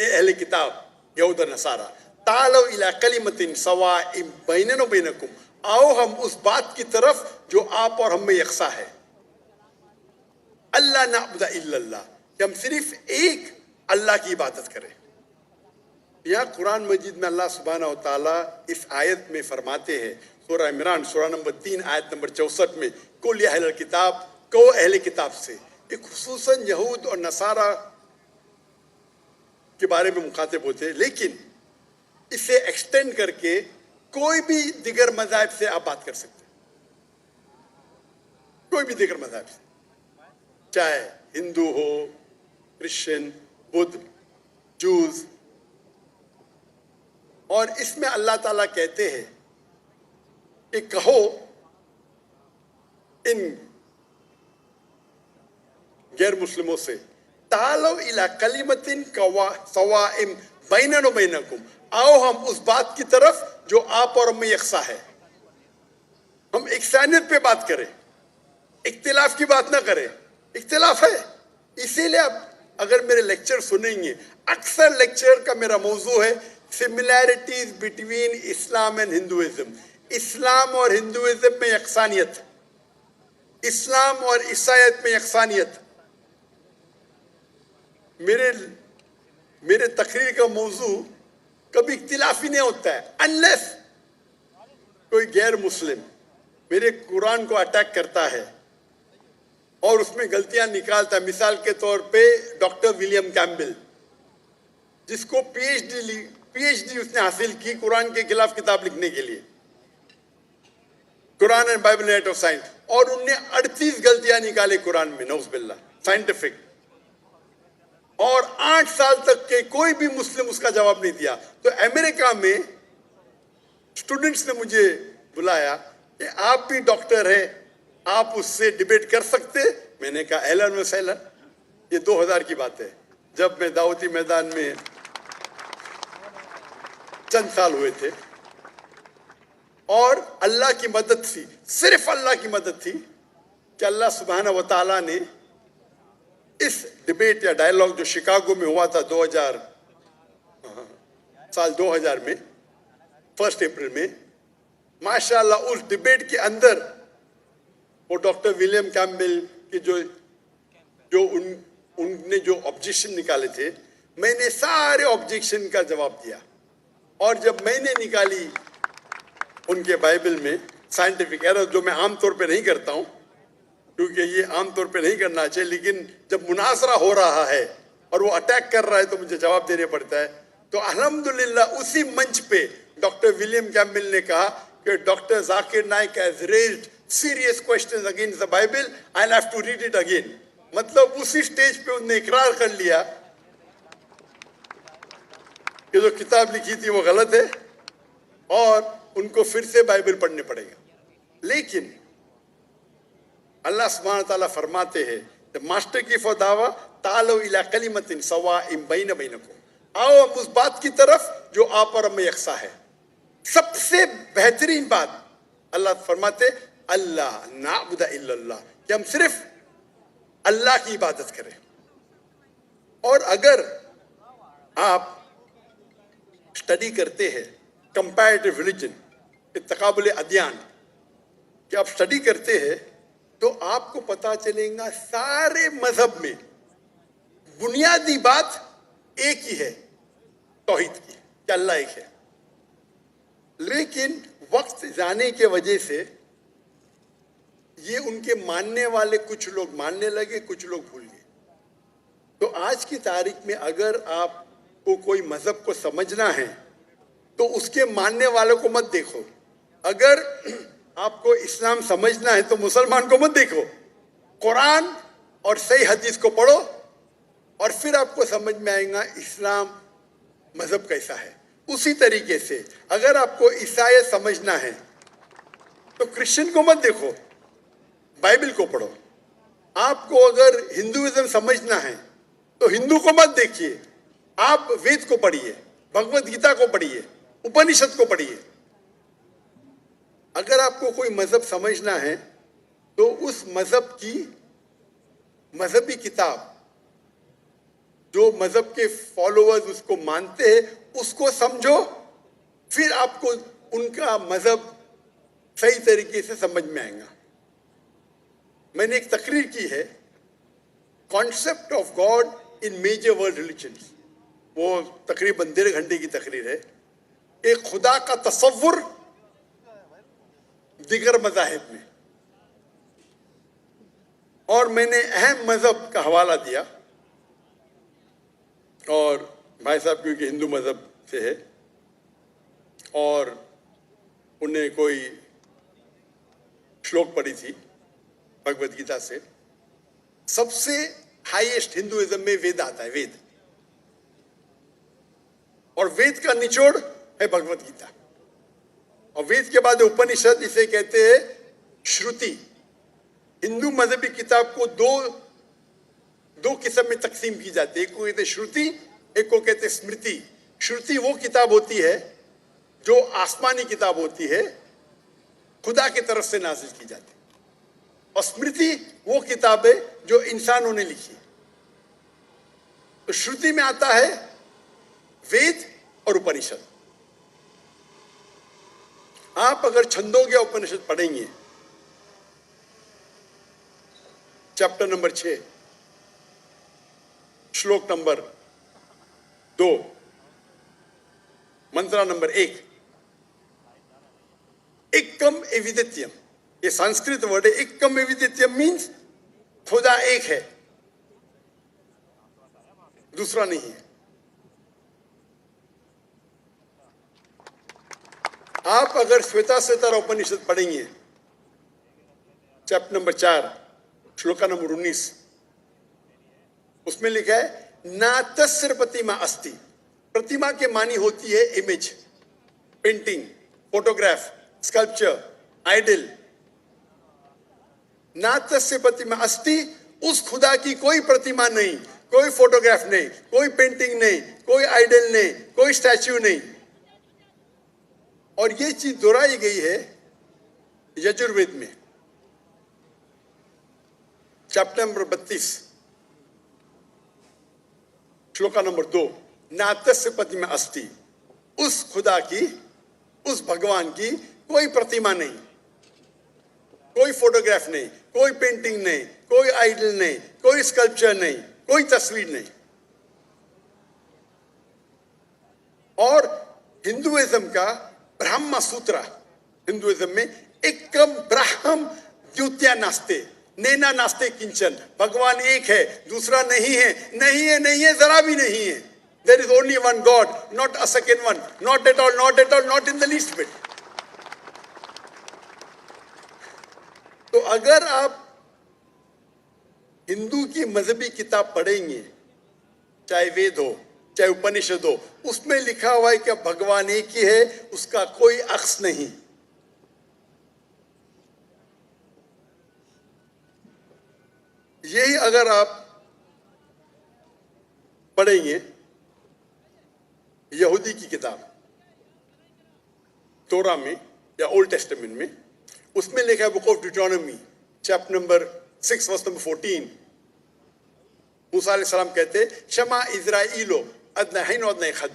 اے اہل کتاب یہود و نصارہ تعالوا الی کلمۃ سواء بیننا و بینکم، آؤ ہم اس بات کی طرف جو آپ اور ہم میں یکساں ہے، اللہ نعبد الا اللہ، کہ ہم صرف ایک اللہ کی عبادت کریں۔ یہاں قرآن مجید میں اللہ سبحانہ و تعالیٰ اس آیت میں فرماتے ہیں، سورہ عمران سورہ نمبر 3 آیت نمبر 64 میں، قل یا اہل الکتاب، کہو اہل کتاب سے، ایک خصوصاً یہود اور نصارہ کے بارے میں مخاطب ہوتے ہیں، لیکن اسے ایکسٹینڈ کر کے کوئی بھی دیگر مذاہب سے آپ بات کر سکتے ہیں، کوئی بھی دیگر مذاہب سے، چاہے ہندو ہو، کرسچن، بدھ، جوز۔ اور اس میں اللہ تعالیٰ کہتے ہیں کہ کہو ان غیر مسلموں سے، تعالوا الی کلمۃ سواء بیننا و بینکم، آؤ ہم اس بات کی طرف جو آپ اور ہم میں یکساں ہے، ہم یکسانیت پہ بات کریں، اختلاف کی بات نہ کریں۔ اختلاف ہے، اسی لیے آپ اگر میرے لیکچر سنیں گے، اکثر لیکچر کا میرا موضوع ہے similarities between Islam and Hinduism, اسلام اور ہندوازم میں یکسانیت، اسلام اور عیسائیت میں یکسانیت۔ میرے تقریر کا موضوع کبھی اختلافی نہیں ہوتا ہے، انلیس کوئی غیر مسلم میرے قرآن کو اٹیک کرتا ہے اور اس میں غلطیاں نکالتا ہے۔ مثال کے طور پہ ڈاکٹر ولیم کیمبل، جس کو پی ایچ ڈی اس نے حاصل کی قرآن کے خلاف کتاب لکھنے کے لیے، قرآن and Bible net of science, اور انہوں نے 38 غلطیاں نکالے قرآن میں، نعوذ باللہ، سائنٹیفک، اور 8 سال تک کے کوئی بھی مسلم اس کا جواب نہیں دیا۔ تو امریکہ میں اسٹوڈنٹس نے مجھے بلایا کہ آپ بھی ڈاکٹر ہیں، آپ اس سے ڈیبیٹ کر سکتے؟ میں نے کہا اہلاً و سہلاً۔ یہ 2000 کی بات ہے، جب میں دعوتی میدان میں چند سال ہوئے تھے، اور اللہ کی مدد تھی، صرف اللہ کی مدد تھی کہ اللہ سبحانہ و تعالیٰ نے اس ڈیبیٹ یا ڈائیلاگ جو شکاگو میں ہوا تھا 2000 میں 1 اپریل میں، ماشاءاللہ اس ڈیبیٹ کے اندر وہ ڈاکٹر ولیم کیمبل کی جو ان نے جو آبجیکشن نکالے تھے، میں نے سارے آبجیکشن کا جواب دیا، اور جب میں نے نکالی ان کے بائبل میں سائنٹیفک ایرر، جو میں عام طور پہ نہیں کرتا ہوں کیونکہ یہ عام طور پہ نہیں کرنا چاہیے، لیکن جب مناظرہ ہو رہا ہے اور وہ اٹیک کر رہا ہے تو مجھے جواب دینے پڑتا ہے، تو الحمدللہ اسی منچ پہ ڈاکٹر ولیم کیمبل نے کہا کہ doctor Zakir Naik has raised serious questions against the Bible, I'll have to read it again۔ مطلب اسی سٹیج پہ انہوں نے اقرار کر لیا کہ جو کتاب لکھی تھی وہ غلط ہے اور ان کو پھر سے بائبل پڑھنے پڑے گا۔ لیکن اللہ سبحانہ تعالیٰ فرماتے ہیں، ماسٹر کی دعویٰ تعالوا الی کلمۃ سواء بین بینکم، آؤ ہم اس بات کی طرف جو آپ اور ہم میں یکساں ہے۔ سب سے بہترین بات اللہ فرماتے اللہ نعبد الا اللہ، کہ ہم صرف اللہ کی عبادت کریں۔ اور اگر آپ اسٹڈی کرتے ہیں کمپیریٹیو ریلیجن، تقابل ادیان، کہ آپ اسٹڈی کرتے ہیں تو آپ کو پتا چلے گا سارے مذہب میں بنیادی بات ایک ہی ہے، توحید کی، کہ اللہ ایک ہے۔ لیکن وقت جانے کی وجہ سے یہ ان کے ماننے والے کچھ لوگ ماننے لگے، کچھ لوگ بھول گئے۔ تو آج کی تاریخ میں اگر آپ کو کوئی مذہب کو سمجھنا ہے تو اس کے ماننے والوں کو مت دیکھو، اگر آپ کو اسلام سمجھنا ہے تو مسلمان کو مت دیکھو، قرآن اور صحیح حدیث کو پڑھو، اور پھر آپ کو سمجھ میں آئے گا اسلام مذہب کیسا ہے۔ اسی طریقے سے اگر آپ کو عیسائیت سمجھنا ہے تو کرسچن کو مت دیکھو، بائبل کو پڑھو۔ آپ کو اگر ہندوازم سمجھنا ہے تو ہندو کو مت دیکھیے، آپ وید کو پڑھیے، بھگوت گیتا کو پڑھیے، اپنشد کو پڑھیے۔ اگر آپ کو کوئی مذہب سمجھنا ہے تو اس مذہب کی مذہبی کتاب جو مذہب کے فالوورز اس کو مانتے ہیں اس کو سمجھو, پھر آپ کو ان کا مذہب صحیح طریقے سے سمجھ میں آئے گا. میں نے ایک تقریر کی ہے, concept of God in major world religions. وہ تقریباً 1.5 گھنٹے کی تقریر ہے. ایک خدا کا تصور دیگر مذاہب میں, اور میں نے اہم مذہب کا حوالہ دیا, اور بھائی صاحب کیونکہ ہندو مذہب سے ہے اور انہیں کوئی شلوک پڑھی تھی بھگوت گیتا سے. سب سے ہائیسٹ ہندوازم میں وید آتا ہے, وید, اور وید کا نچوڑ ہے بھگوت گیتا, اور وید کے بعد اپنشد, اسے کہتے ہیں شروتی. ہندو مذہبی کتاب کو دو قسم میں تقسیم کی جاتی ہے, ایک کو کہتے ہیں شروتی, ایک کو کہتے ہیں اسمرتی. شروتی وہ کتاب ہوتی ہے جو آسمانی کتاب ہوتی ہے, خدا کی طرف سے نازل کی جاتی ہے, اور اسمرتی وہ کتاب ہے جو انسانوں نے لکھی. تو شروتی میں آتا ہے وید اور اپنشد. آپ اگر چھندوگیہ اپنشد پڑھیں گے, چیپٹر نمبر 6, شلوک نمبر 2, منترا نمبر 1, ایکم ایویدتیم, یہ سنسکرت ورڈ ہے. ایکم ایویدتیم مینس خدا ایک ہے, دوسرا نہیں ہے. آپ اگر شویتا سوتر اپنشد پڑھیں گے, چیپٹر نمبر 4, شلوکا نمبر 19, اس میں لکھا ہے ناتسر پرتیما استی. پرتیما کے معنی ہوتی ہے image, painting, photograph, sculpture, idol. ناتسر پرتیما استی, اس خدا کی کوئی پرتیما نہیں, کوئی فوٹوگراف نہیں, کوئی پینٹنگ نہیں, کوئی آئیڈل نہیں, کوئی اسٹیچو نہیں. اور یہ چیز دہرائی گئی ہے یجروید میں, چیپٹر نمبر 32, شلوکا نمبر 2, ناتسیہ پرتیما استی. اس خدا کی, اس بھگوان کی کوئی پرتیما نہیں, کوئی فوٹوگراف نہیں, کوئی پینٹنگ نہیں, کوئی آئیڈل نہیں, کوئی اسکلپچر نہیں, کوئی تصویر نہیں. اور ہندوازم کا برہما سوترا, ہندوازم میں ایکم برہم دیوتیا ناستے, نینا ناستے کنچن. بھگوان ایک ہے, دوسرا نہیں ہے, نہیں ہے, نہیں ہے, ذرا بھی نہیں ہے. There is only one God, not a second one, not at all, not at all, not in the least bit. تو اگر آپ ہندو کی مذہبی کتاب پڑھیں گے, چاہے وید ہو چاہے اپنشد ہو, اس میں لکھا ہوا ہے کہ بھگوان ایک ہی ہے, اس کا کوئی عکس نہیں. یہی اگر آپ پڑھیں گے یہودی کی کتاب تورا میں یا اولڈ ٹیسٹمنٹ میں, اس میں لکھا ہے book of Deuteronomy chapter number 6 verse number 14. Musa علیہ السلام کہتے شما اسرائیلو ادنا ہین ادنا خد.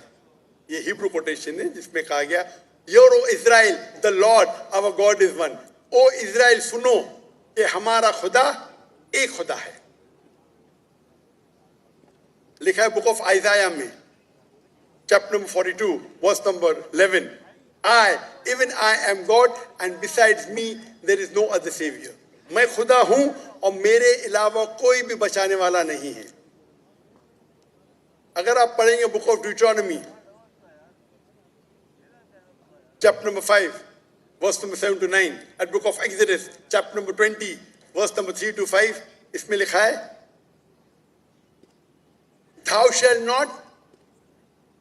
یہ ہیبرو کوٹیشن ہے جس میں کہا گیا euro Israel the Lord our God is one. او اسرائیل سنو کہ ہمارا خدا ایک خدا ہے. لکھا ہے بک آف آئزایا میں chapter number 42 verse number 11, even I am God and besides me there is no other savior. میں خدا ہوں اور میرے علاوہ کوئی بھی بچانے والا نہیں ہے. اگر آپ پڑھیں گے book of Deuteronomy chapter number 5 verse number 7 to 9, at book of Exodus chapter number 20 verse number 3 to 5, اس میں لکھا ہے thou shalt not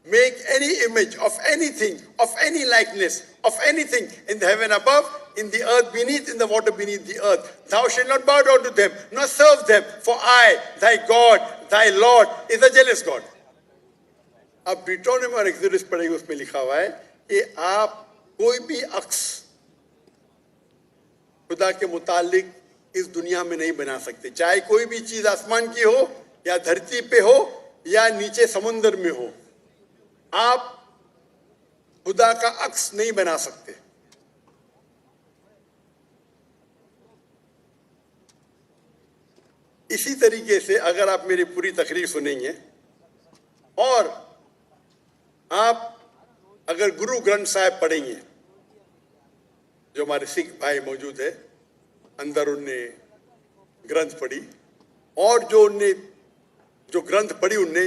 make any image of anything, of any likeness, of anything in the heaven above, in the earth beneath, in the water beneath the earth. Thou shalt not bow down to them, nor serve them, for I, thy God, thy Lord, is a jealous God. اب Deuteronomy اور Exodus پڑھیں گے, اس میں لکھا ہوا ہے کہ آپ کوئی بھی عکس خدا کے متعلق اس دنیا میں نہیں بنا سکتے, چاہے کوئی بھی چیز آسمان کی ہو یا دھرتی پہ ہو یا نیچے سمندر میں ہو، آپ خدا کا عکس نہیں بنا سکتے۔ اسی طریقے سے اگر آپ میری پوری تقریر سنیں گے اور آپ اگر گرو گرنتھ صاحب پڑھیں گے، جو ہمارے سکھ بھائی موجود ہے اندر، ان نے گرنتھ پڑھی، اور جو گرنتھ پڑھی ان نے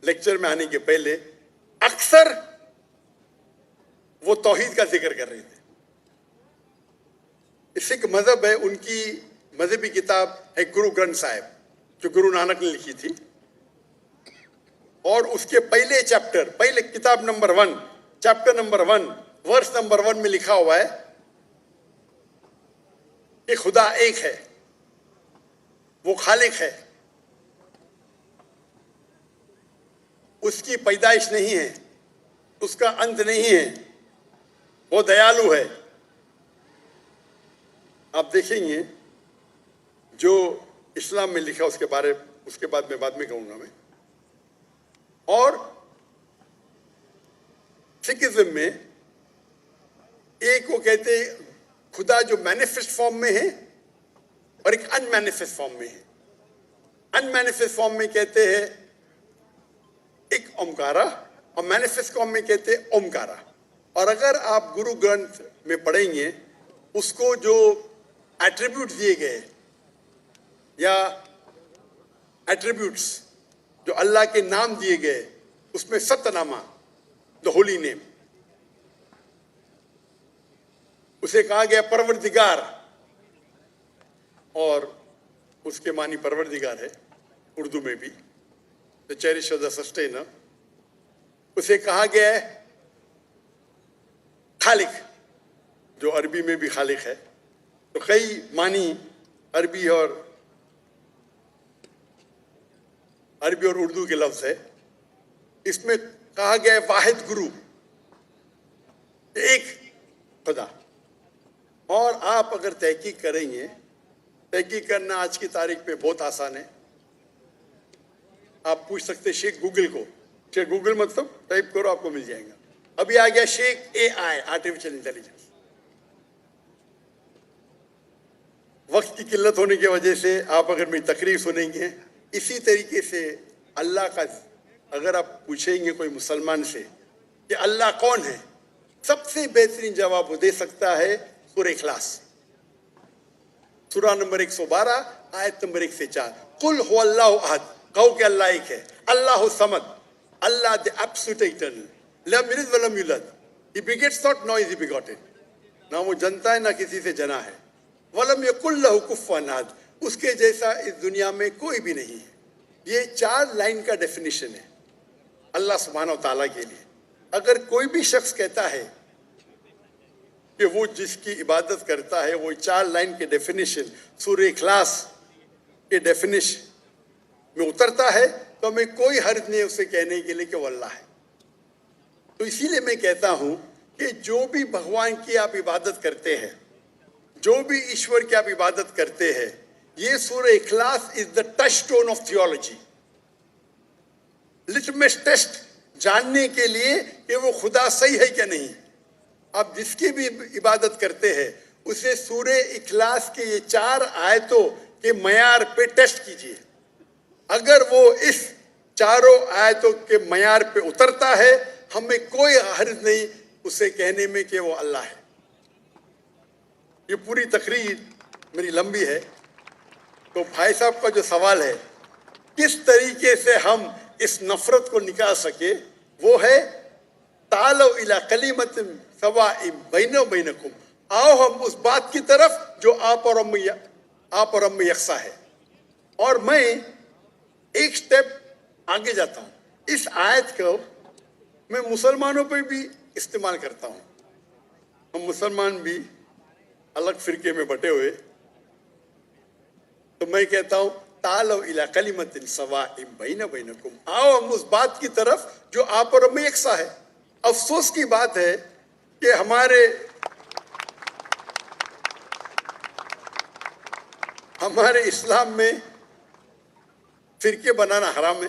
لیکچر میں آنے کے پہلے اکثر وہ توحید کا ذکر کر رہے تھے۔ سکھ مذہب ہے، ان کی مذہبی کتاب ہے گرو گرنتھ صاحب، جو گرو نانک نے لکھی تھی، اور اس کے پہلے چیپٹر، پہلے کتاب number 1، chapter number 1، verse number 1 میں لکھا ہوا ہے کہ خدا ایک ہے، وہ خالق ہے، اس کی پیدائش نہیں ہے، اس کا انت نہیں ہے، وہ دیالو ہے۔ آپ دیکھیں گے جو اسلام میں لکھا اس کے بعد میں کہوں گا میں، اور سکھزم میں ایک وہ کہتے ہیں خدا جو مینیفیسٹ فارم میں ہے اور ایک ان مینیفیسٹ فارم میں ہے۔ ان مینیفیسٹ فارم میں کہتے ہیں ایک اومکارا، اور مینیفیسٹ فارم میں کہتے ہیں اومکارا۔ اور اگر آپ گرو گرنتھ میں پڑھیں گے، اس کو جو ایٹریبیوٹ دیے گئے یا ایٹریبیوٹس جو اللہ کے نام دیے گئے، اس میں ست نامہ، دا ہولی نیم، اسے کہا گیا پروردگار، اور اس کے معنی پروردگار ہے اردو میں بھی، دا چیریشر، دا سسٹینر۔ اسے کہا گیا ہے خالق، جو عربی میں بھی خالق ہے۔ تو کئی معنی عربی اور اردو کے لفظ ہے۔ اس میں کہا گیا ہے واحد گرو، ایک خدا۔ اور آپ اگر تحقیق کریں گے، تحقیق کرنا آج کی تاریخ میں بہت آسان ہے۔ آپ پوچھ سکتے شیخ گوگل کو، شیخ گوگل مطلب ٹائپ کرو آپ کو مل جائے گا۔ ابھی آ گیا شیخ AI، آرٹیفیشل انٹیلیجنس۔ وقت کی قلت ہونے کی وجہ سے آپ اگر میری تقریر سنیں گے، اسی طریقے سے اللہ کا اگر آپ پوچھیں گے کوئی مسلمان سے کہ اللہ کون ہے، سب سے بہترین جواب وہ دے سکتا ہے سورہ اخلاص، سورہ نمبر 112، آیت نمبر 1 سے 4۔ قل هو اللہ احد، کہو کہ اللہ ایک ہے، اللہ الصمد، اللہ the absolute eternal، لم یلد ولم یولد، he begets not nor is he begotten، نہ وہ جنتا ہے نہ کسی سے جنا ہے، ولم یکن لہ کفوا احد، اس کے جیسا اس دنیا میں کوئی بھی نہیں ہے۔ یہ 4 لائن کا ڈیفینیشن ہے اللہ سبحانہ و تعالیٰ کے لیے۔ اگر کوئی بھی شخص کہتا ہے کہ وہ جس کی عبادت کرتا ہے وہ 4 لائن کے ڈیفینیشن سورہ اخلاص کے ڈیفینیشن میں اترتا ہے، تو ہمیں کوئی حرج نہیں اسے کہنے کے لیے کہ وہ اللہ ہے۔ تو اسی لیے میں کہتا ہوں کہ جو بھی بھگوان کی آپ عبادت کرتے ہیں، جو بھی ایشور کی آپ عبادت کرتے ہیں، یہ سورہ اخلاص is the touch stone of theology, litmus test جاننے کے لیے کہ وہ خدا صحیح ہے کیا نہیں۔ آپ جس کی بھی عبادت کرتے ہیں اسے سورہ اخلاص کے یہ 4 آیتوں کے معیار پہ ٹیسٹ کیجیے۔ اگر وہ اس 4 آیتوں کے معیار پہ اترتا ہے، ہمیں کوئی حرج نہیں اسے کہنے میں کہ وہ اللہ ہے۔ یہ پوری تقریر میری لمبی ہے، تو بھائی صاحب کا جو سوال ہے کس طریقے سے ہم اس نفرت کو نکال سکے، وہ ہے تعالوا الی کلمۃ سواء بیننا و بینکم، آؤ ہم اس بات کی طرف جو آپ اور ہم میں یکساں ہے۔ اور میں ایک سٹیپ آگے جاتا ہوں، اس آیت کو میں مسلمانوں پہ بھی استعمال کرتا ہوں۔ ہم مسلمان بھی الگ فرقے میں بٹے ہوئے، تو میں کہتا ہوں تعالوا الی کلمۃ سواء بیننا و بینکم، آؤ ہم اس بات کی طرف جو آپ اور ہم میں یکساں ہے۔ افسوس کی بات ہے کہ ہمارے اسلام میں فرقے بنانا حرام ہے۔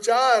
4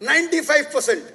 95%।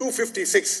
256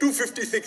256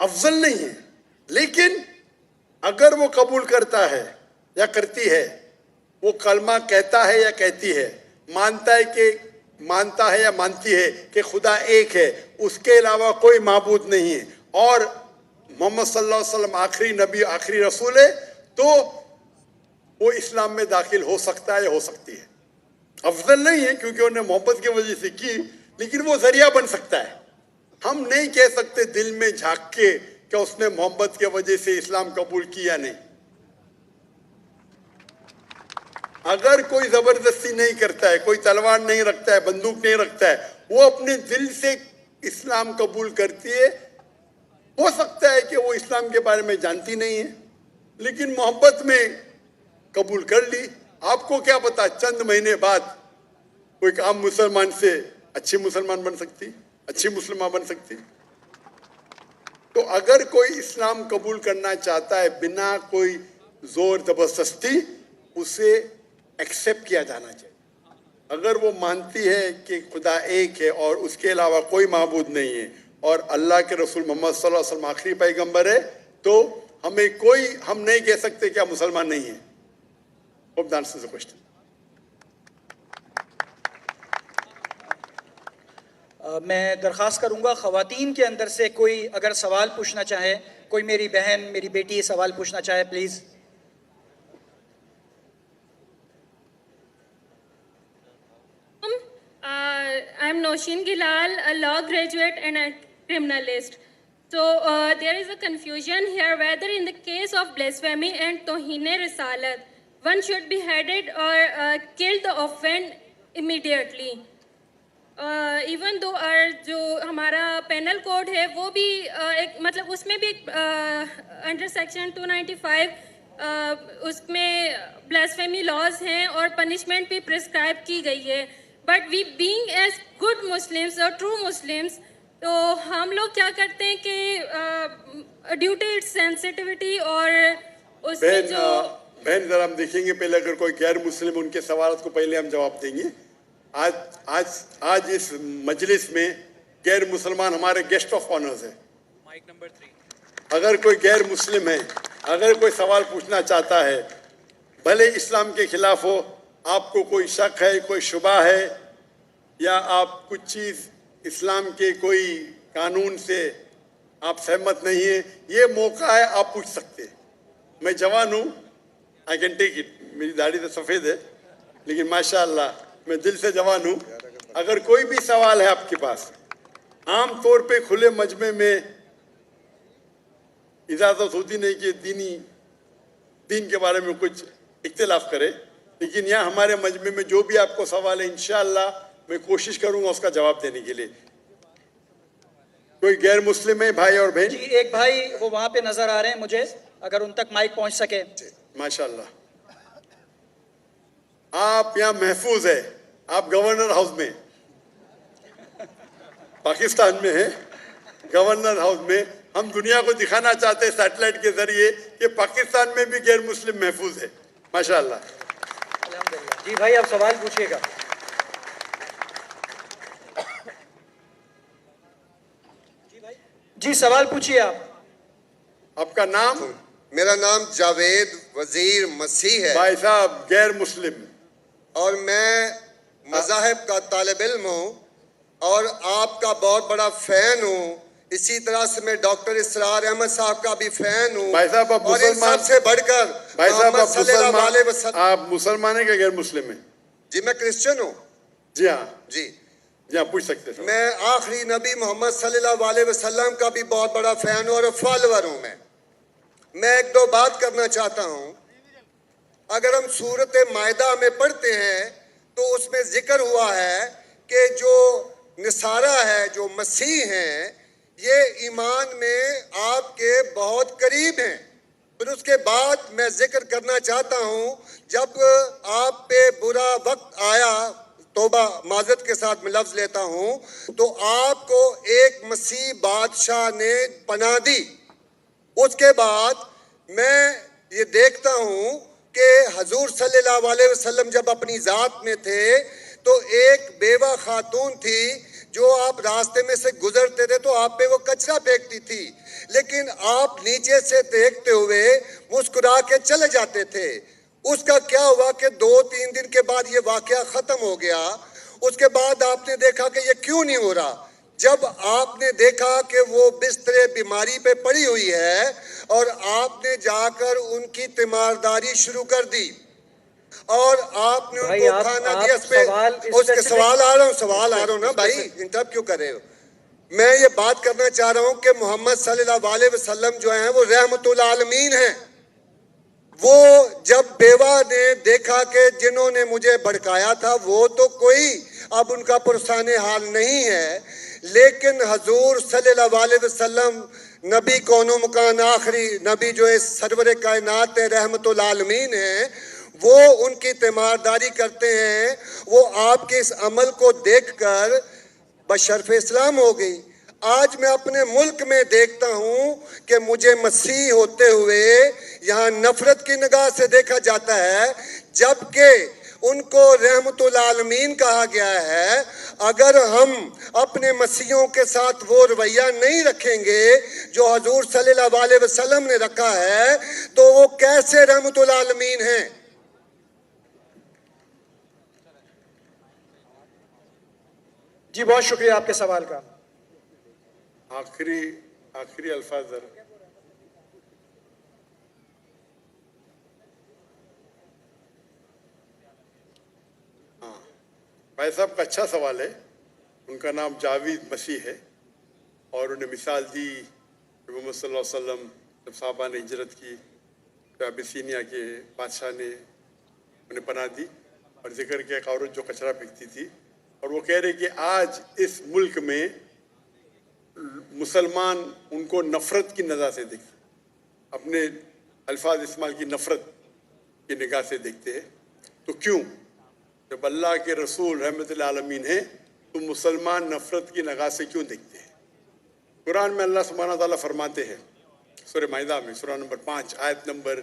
افضل نہیں ہے. لیکن اگر وہ قبول کرتا ہے یا کرتی ہے, وہ کلمہ کہتا ہے یا کہتی ہے, مانتا ہے یا مانتی ہے کہ خدا ایک ہے, اس کے علاوہ کوئی معبود نہیں ہے, اور محمد صلی اللہ علیہ وسلم آخری نبی آخری رسول ہے, تو وہ اسلام میں داخل ہو سکتا ہے یا ہو سکتی ہے. افضل نہیں ہے کیونکہ انہوں نے محبت کی وجہ سے کی, لیکن وہ ذریعہ بن سکتا ہے. ہم نہیں کہہ سکتے دل میں جھانک کے کہ اس نے محبت کی وجہ سے اسلام قبول کیا نہیں. اگر کوئی زبردستی نہیں کرتا ہے, کوئی تلوار نہیں رکھتا ہے, بندوق نہیں رکھتا ہے, وہ اپنے دل سے اسلام قبول کرتی ہے, ہو سکتا ہے کہ وہ اسلام کے بارے میں جانتی نہیں ہے لیکن محبت میں قبول کر لی. آپ کو کیا پتا چند مہینے بعد کوئی عام مسلمان سے اچھی مسلمان بن سکتی, اچھی مسلمہ بن سکتی. تو اگر کوئی اسلام قبول کرنا چاہتا ہے بنا کوئی زور زبردستی, اسے ایکسیپٹ کیا جانا چاہیے. اگر وہ مانتی ہے کہ خدا ایک ہے اور اس کے علاوہ کوئی معبود نہیں ہے اور اللہ کے رسول محمد صلی اللہ علیہ وسلم آخری پیغمبر ہے, تو ہم نہیں کہہ سکتے کہ آپ مسلمان نہیں ہیں. Hope that answers the question. میں درخواست کروں گا خواتین کے اندر سے کوئی اگر سوال پوچھنا چاہے, کوئی میری بہن میری بیٹی سوال پوچھنا چاہے please. I'm Noshin Gilal, a law graduate and a criminalist. So there is a confusion here whether in the case of blasphemy and Tohine Risalat, one should be beheaded or killed the offender immediately. Even though جو ہمارا penal code ہے وہ بھی ایک مطلب اس میں بھی under section 295 اس میں بلاسفیمی لاز ہیں اور پنشمنٹ بھی پرسکرائب کی گئی ہے. But we being as good Muslims اور ٹرو مسلمس, تو ہم لوگ کیا کرتے ہیں کہ ڈیو ٹو اٹس سینسٹیوٹی اور اس میں جو بہن ذرا ہم دیکھیں گے پہلے, اگر کوئی غیر مسلم ان کے سوالات کو پہلے ہم جواب دیں گے. آج اس مجلس میں غیر مسلمان ہمارے گیسٹ آف آنرز ہیں. Mic number 3. اگر کوئی غیر مسلم ہے, اگر کوئی سوال پوچھنا چاہتا ہے, بھلے اسلام کے خلاف ہو, آپ کو کوئی شک ہے, کوئی شبہ ہے, یا آپ کچھ چیز اسلام کے کوئی قانون سے آپ سہمت نہیں ہیں, یہ موقع ہے, آپ پوچھ سکتے ہیں. میں جوان ہوں, آئی کین ٹیک اٹ, میری داڑھی تو سفید ہے لیکن ماشاءاللہ میں دل سے جوان ہوں. اگر کوئی بھی سوال ہے آپ کے پاس, عام طور پہ کھلے مجمع میں اجازت ہوتی نہیں کہ دین کے بارے میں کچھ اختلاف کرے, لیکن یہاں ہمارے مجمع میں جو بھی آپ کو سوال ہے انشاءاللہ میں کوشش کروں گا اس کا جواب دینے کے لیے. کوئی غیر مسلم ہے بھائی اور بہن؟ جی ایک بھائی وہ وہاں پہ نظر آ رہے ہیں مجھے, اگر ان تک مائک پہنچ سکے. ماشاءاللہ آپ یہاں محفوظ ہے, آپ گورنر ہاؤس میں, پاکستان میں ہیں, گورنر ہاؤس میں. ہم دنیا کو دکھانا چاہتے ہیں سیٹلائٹ کے ذریعے کہ پاکستان میں بھی غیر مسلم محفوظ ہے. ماشاءاللہ. الحمدللہ. جی بھائی آپ سوال پوچھیے گا. جی سوال پوچھیے آپ. آپ کا نام؟ میرا نام جاوید وزیر مسیح ہے. بھائی صاحب غیر مسلم, اور میں مذاہب کا طالب علم ہوں اور آپ کا بہت بڑا فین ہوں. اسی طرح سے میں ڈاکٹر اسرار احمد صاحب کا بھی فین ہوں. بھائی صاحب آپ اور ان مسلمان, سب سے بڑھ کر بھائی صاحب محمد صلی اللہ علیہ وسلم. آپ مسلمان ہیں کہ غیر مسلم ہیں؟ جی میں کرسچن ہوں. جی ہاں, جی جی ہاں پوچھ سکتے ہیں. میں آخری نبی محمد صلی اللہ علیہ وسلم کا بھی بہت بڑا فین ہوں اور فالوور ہوں. میں ایک دو بات کرنا چاہتا ہوں. اگر ہم سورۃ مائدہ میں پڑھتے ہیں تو اس میں ذکر ہوا ہے کہ جو نصارہ ہے, جو مسیح ہیں, یہ ایمان میں آپ کے بہت قریب ہیں. پھر اس کے بعد میں ذکر کرنا چاہتا ہوں, جب آپ پہ برا وقت آیا, توبہ معذرت کے ساتھ میں لفظ لیتا ہوں, تو آپ کو ایک مسیح بادشاہ نے پناہ دی. اس کے بعد میں یہ دیکھتا ہوں کہ حضور صلی اللہ علیہ وسلم جب اپنی ذات میں تھے تو ایک بیوہ خاتون تھی جو آپ راستے میں سے گزرتے تھے تو آپ پہ وہ کچرا پھینکتی تھی، لیکن آپ نیچے سے دیکھتے ہوئے مسکرا کے چلے جاتے تھے۔ اس کا کیا ہوا کہ 2-3 دن کے بعد یہ واقعہ ختم ہو گیا۔ اس کے بعد آپ نے دیکھا کہ یہ کیوں نہیں ہو رہا۔ جب آپ نے دیکھا کہ وہ بستر بیماری پہ پڑی ہوئی ہے اور آپ نے جا کر ان کی تیمارداری شروع کر دی اور آپ نے ان بھائی کو آپ کھانا دیا، اس پہ اس کے specific- سوال آ رہا ہوں نا بھائی، انٹرپ کیوں کر رہے ہو؟ میں یہ بات کرنا چاہ رہا ہوں کہ محمد صلی اللہ علیہ وسلم جو ہیں وہ رحمت العالمین ہیں۔ وہ جب بیوہ نے دیکھا کہ جنہوں نے مجھے بھڑکایا تھا وہ تو کوئی اب ان کا پرسان حال نہیں ہے، لیکن حضور صلی اللہ علیہ وسلم نبی کون و مکان آخری نبی جو ہے سرور کائنات رحمت العالمین ہیں، وہ ان کی تیمارداری کرتے ہیں۔ وہ آپ کے اس عمل کو دیکھ کر بشرف اسلام ہو گئی۔ آج میں اپنے ملک میں دیکھتا ہوں کہ مجھے مسیح ہوتے ہوئے یہاں نفرت کی نگاہ سے دیکھا جاتا ہے، جبکہ ان کو رحمت العالمین کہا گیا ہے۔ اگر ہم اپنے مسیحوں کے ساتھ وہ رویہ نہیں رکھیں گے جو حضور صلی اللہ علیہ وسلم نے رکھا ہے تو وہ کیسے رحمت العالمین ہیں؟ جی بہت شکریہ آپ کے سوال کا۔ آخری الفاظ ذرا۔ بھائی صاحب کا اچھا سوال ہے۔ ان کا نام جاوید مسیح ہے اور انہیں مثال دی کہ محمد صلی اللہ علیہ وسلم جب صحابہ نے ہجرت کی تو ابیسینیا کے بادشاہ نے انہیں پناہ دی، اور ذکر کیا ایک عورت جو کچرا پھینکتی تھی، اور وہ کہہ رہے کہ آج اس ملک میں مسلمان ان کو نفرت کی نظر سے دیکھتے، اپنے الفاظ استعمال کی نفرت کی نگاہ سے دیکھتے ہیں۔ تو کیوں؟ جب اللہ کے رسول رحمت العالمین ہیں تو مسلمان نفرت کی نگاہ سے کیوں دیکھتے ہیں؟ قرآن میں اللہ سبحانہ تعالیٰ فرماتے ہیں سورہ مائدہ میں سورہ نمبر 5 آیت نمبر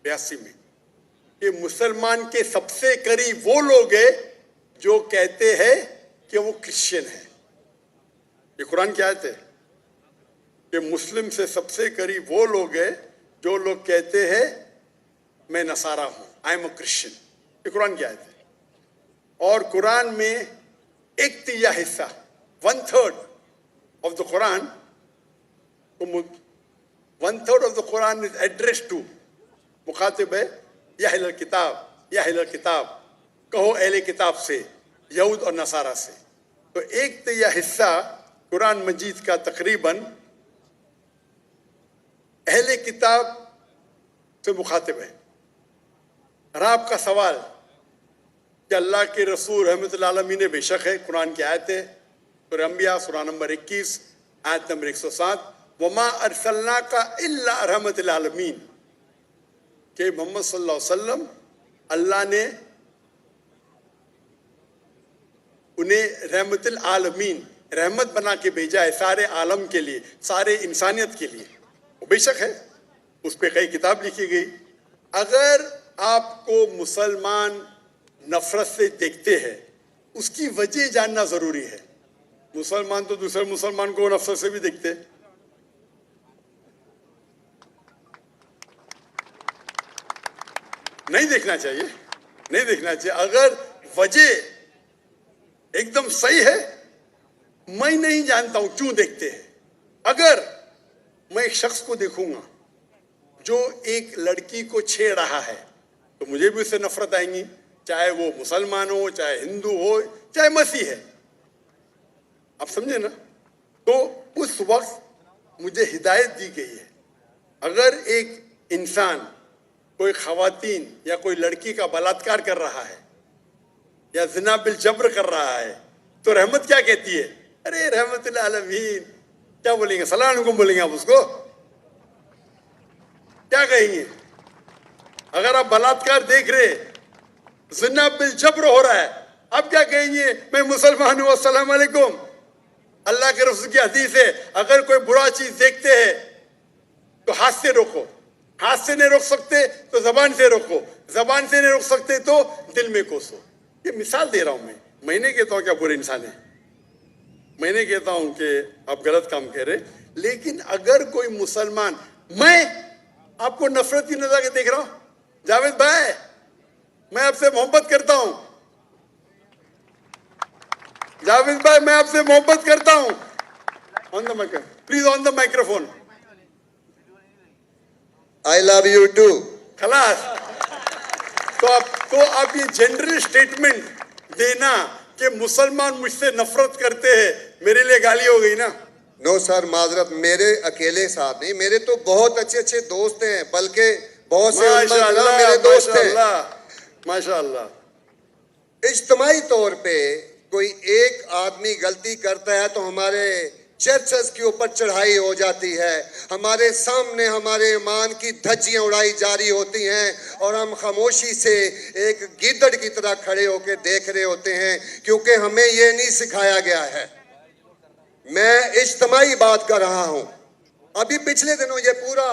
82 میں کہ مسلمان کے سب سے قریب وہ لوگ ہیں جو کہتے ہیں کہ وہ کرسچن ہیں۔ یہ قرآن کی آیت ہے کہ مسلم سے سب سے قریب وہ لوگ ہیں جو لوگ کہتے ہیں میں نصارہ ہوں، آئی ایم اے کرسچن۔ یہ قرآن کی آیت ہے۔ اور قرآن میں 1/3 حصہ 1/3 of the Quran 1/3 of the Quran is addressed to مخاطب ہے یا اہل الکتاب، یا اہل الکتاب کہو اہل کتاب سے، یہود اور نصارہ سے۔ تو 1/3 حصہ قرآن مجید کا تقریباً اہل کتاب سے مخاطب ہے۔ اور آپ کا سوال کہ اللہ کے رسول رحمت اللہ عالمین بے شک ہے، قرآن کی آیت ہے سورہ انبیاء سورہ نمبر 21 آیت نمبر 107 وما ارسلناک الا رحمت العالمین، کہ محمد صلی اللہ علیہ وسلم اللہ نے انہیں رحمت العالمین رحمت بنا کے بھیجا ہے، سارے عالم کے لیے، سارے انسانیت کے لیے۔ وہ بے شک ہے، اس پہ کئی کتاب لکھی گئی۔ اگر آپ کو مسلمان نفرت سے دیکھتے ہیں اس کی وجہ جاننا ضروری ہے۔ مسلمان تو دوسرے مسلمان کو نفرت سے بھی دیکھتے، نہیں دیکھنا چاہیے، نہیں دیکھنا چاہیے۔ اگر وجہ ایک دم صحیح ہے، میں نہیں جانتا ہوں کیوں دیکھتے ہیں۔ اگر میں ایک شخص کو دیکھوں گا جو ایک لڑکی کو چھیڑ رہا ہے تو مجھے بھی اس سے نفرت آئیں گی، چاہے وہ مسلمان ہو، چاہے ہندو ہو، چاہے مسیح ہے۔ آپ سمجھے نا؟ تو اس وقت مجھے ہدایت دی گئی ہے، اگر ایک انسان کوئی خواتین یا کوئی لڑکی کا بلاತ್ಕಾರ کر رہا ہے یا زنا بالجبر کر رہا ہے تو رحمت کیا کہتی ہے؟ ارے رحمت العالمین، کیا بولیں گے؟ السلام علیکم بولیں گے آپ اس کو؟ کیا کہیں گے؟ اگر آپ بلاತ್ಕಾರ دیکھ رہے، زنا بالجبر ہو رہا ہے، اب کیا کہیں گے؟ میں مسلمان ہوں، السلام علیکم۔ اللہ کے رسول کی حدیث ہے اگر کوئی برا چیز دیکھتے ہیں تو ہاتھ سے روکو، ہاتھ سے نہیں روک سکتے تو زبان سے روکو، زبان سے نہیں روک سکتے تو دل میں کوسو۔ یہ مثال دے رہا ہوں میں نہیں کہتا ہوں کیا برے انسان ہیں، میں نہیں کہتا ہوں کہ آپ غلط کام کہہ رہے, لیکن اگر کوئی مسلمان, میں آپ کو نفرت کی نظر کے دیکھ رہا ہوں, جاوید بھائی میں آپ سے محبت کرتا ہوں, جاوید بھائی میں آپ سے محبت کرتا ہوں, on the microphone please, on the microphone, I love you too. خلاص. تو آپ یہ جنرل اسٹیٹمنٹ دینا کہ مسلمان مجھ سے نفرت کرتے ہیں, میرے لیے گالی ہو گئی نا. نو سر, معذرت, میرے اکیلے ساتھ نہیں, میرے تو بہت اچھے اچھے دوست ہیں, بلکہ بہت سے علماء میرے دوست ہیں. ماشاء اللہ. اجتماعی طور پہ کوئی ایک آدمی غلطی کرتا ہے تو ہمارے چرچز کے اوپر چڑھائی ہو جاتی ہے, ہمارے سامنے ہمارے ایمان کی دھجیاں اڑائی جاری ہوتی ہیں, اور ہم خاموشی سے ایک گیدڑ کی طرح کھڑے ہو کے دیکھ رہے ہوتے ہیں, کیونکہ ہمیں یہ نہیں سکھایا گیا ہے. میں اجتماعی بات کر رہا ہوں. ابھی پچھلے دنوں یہ پورا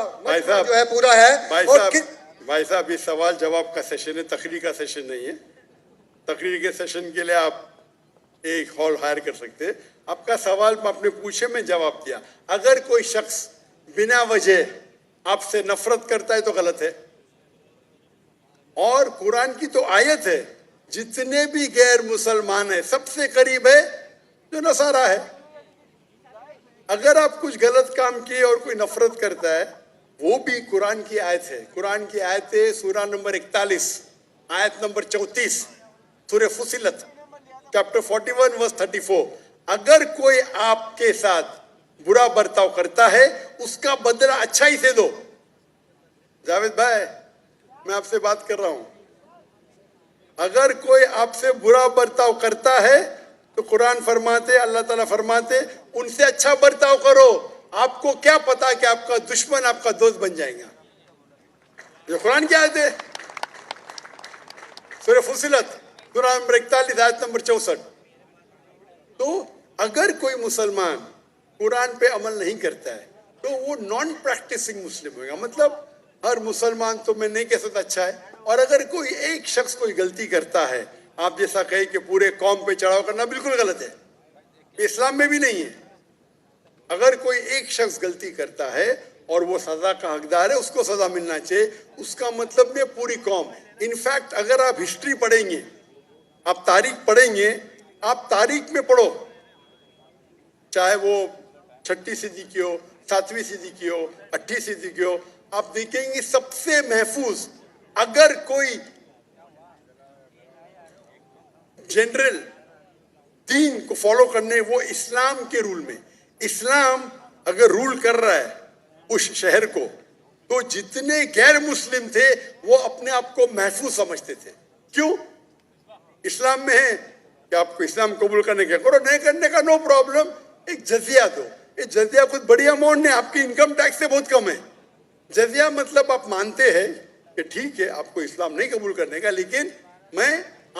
جو ہے پورا ہے. بھائی صاحب یہ سوال جواب کا سیشن ہے, تقریر کا سیشن نہیں ہے. تقریر کے سیشن کے لیے آپ ایک ہال ہائر کر سکتے. آپ کا سوال آپ نے پوچھے, میں جواب دیا. اگر کوئی شخص بنا وجہ آپ سے نفرت کرتا ہے تو غلط ہے. اور قرآن کی تو آیت ہے, جتنے بھی غیر مسلمان ہیں سب سے قریب ہے جو نصارہ ہے. اگر آپ کچھ غلط کام کیے اور کوئی نفرت کرتا ہے, وہ بھی قرآن کی آیت ہے. قرآن کی آیت ہے سورہ نمبر 41 آیت نمبر 34 سورہ فصلت چیپٹر 41 ورس 34. اگر کوئی آپ کے ساتھ برا برتاؤ کرتا ہے اس کا بدلہ اچھائی سے دو. جاوید بھائی میں آپ سے بات کر رہا ہوں. اگر کوئی آپ سے برا برتاؤ کرتا ہے تو قرآن فرماتے, اللہ تعالیٰ فرماتے, ان سے اچھا برتاؤ کرو. آپ کو کیا پتا کہ آپ کا دشمن آپ کا دوست بن جائے گا. یہ قرآن کی آیت ہے, سورہ فصلت سورہ نمبر 41 آیت نمبر 64. تو اگر کوئی مسلمان قرآن پہ عمل نہیں کرتا ہے تو وہ نان پریکٹسنگ مسلم ہوگا. مطلب ہر مسلمان تو میں نہیں کہہ سکتا اچھا ہے. اور اگر کوئی ایک شخص کوئی غلطی کرتا ہے, آپ جیسا کہیں کہ پورے قوم پہ چڑھاؤ کرنا بالکل غلط ہے, اسلام میں بھی نہیں ہے. اگر کوئی ایک شخص غلطی کرتا ہے اور وہ سزا کا حقدار ہے, اس کو سزا ملنا چاہیے. اس کا مطلب نہیں پوری قوم. انفیکٹ اگر آپ ہسٹری پڑھیں گے, آپ تاریخ پڑھیں گے, آپ تاریخ میں پڑھو, چاہے وہ 6 صدی کی ہو, 7ویں صدی کی ہو, 8 صدی کی ہو, آپ دیکھیں گے سب سے محفوظ اگر کوئی جنرل دین کو فالو کرنے, وہ اسلام کے رول میں. اسلام اگر رول کر رہا ہے اس شہر کو, تو جتنے غیر مسلم تھے وہ اپنے آپ کو محفوظ سمجھتے تھے. کیوں؟ اسلام میں ہے کہ آپ کو اسلام قبول کرنے کا کرو, نہیں کرنے کا نو پرابلم. ایک جزیہ دو. یہ جزیہ کچھ بڑی اماؤنٹ نہیں, آپ کی انکم ٹیکس سے بہت کم ہے. جزیہ مطلب آپ مانتے ہیں کہ ٹھیک ہے آپ کو اسلام نہیں قبول کرنے کا, لیکن میں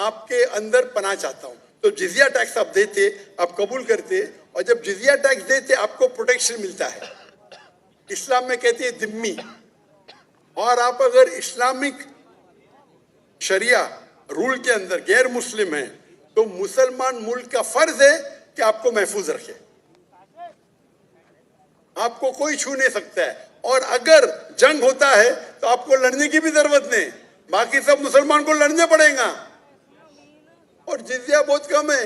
آپ کے اندر پناہ چاہتا ہوں. تو جزیہ ٹیکس آپ دیتے, آپ قبول کرتے, اور جب جزیہ ٹیکس دیتے آپ کو پروٹیکشن ملتا ہے. اسلام میں کہتے ہیں ذمی. اور آپ اگر اسلامک شریعہ رول کے اندر غیر مسلم ہیں تو مسلمان ملک کا فرض ہے کہ آپ کو محفوظ رکھے. آپ کو کوئی چھو نہیں سکتا ہے. اور اگر جنگ ہوتا ہے تو آپ کو لڑنے کی بھی ضرورت نہیں, باقی سب مسلمان کو لڑنے پڑے گا. اور جزیہ بہت کم ہے,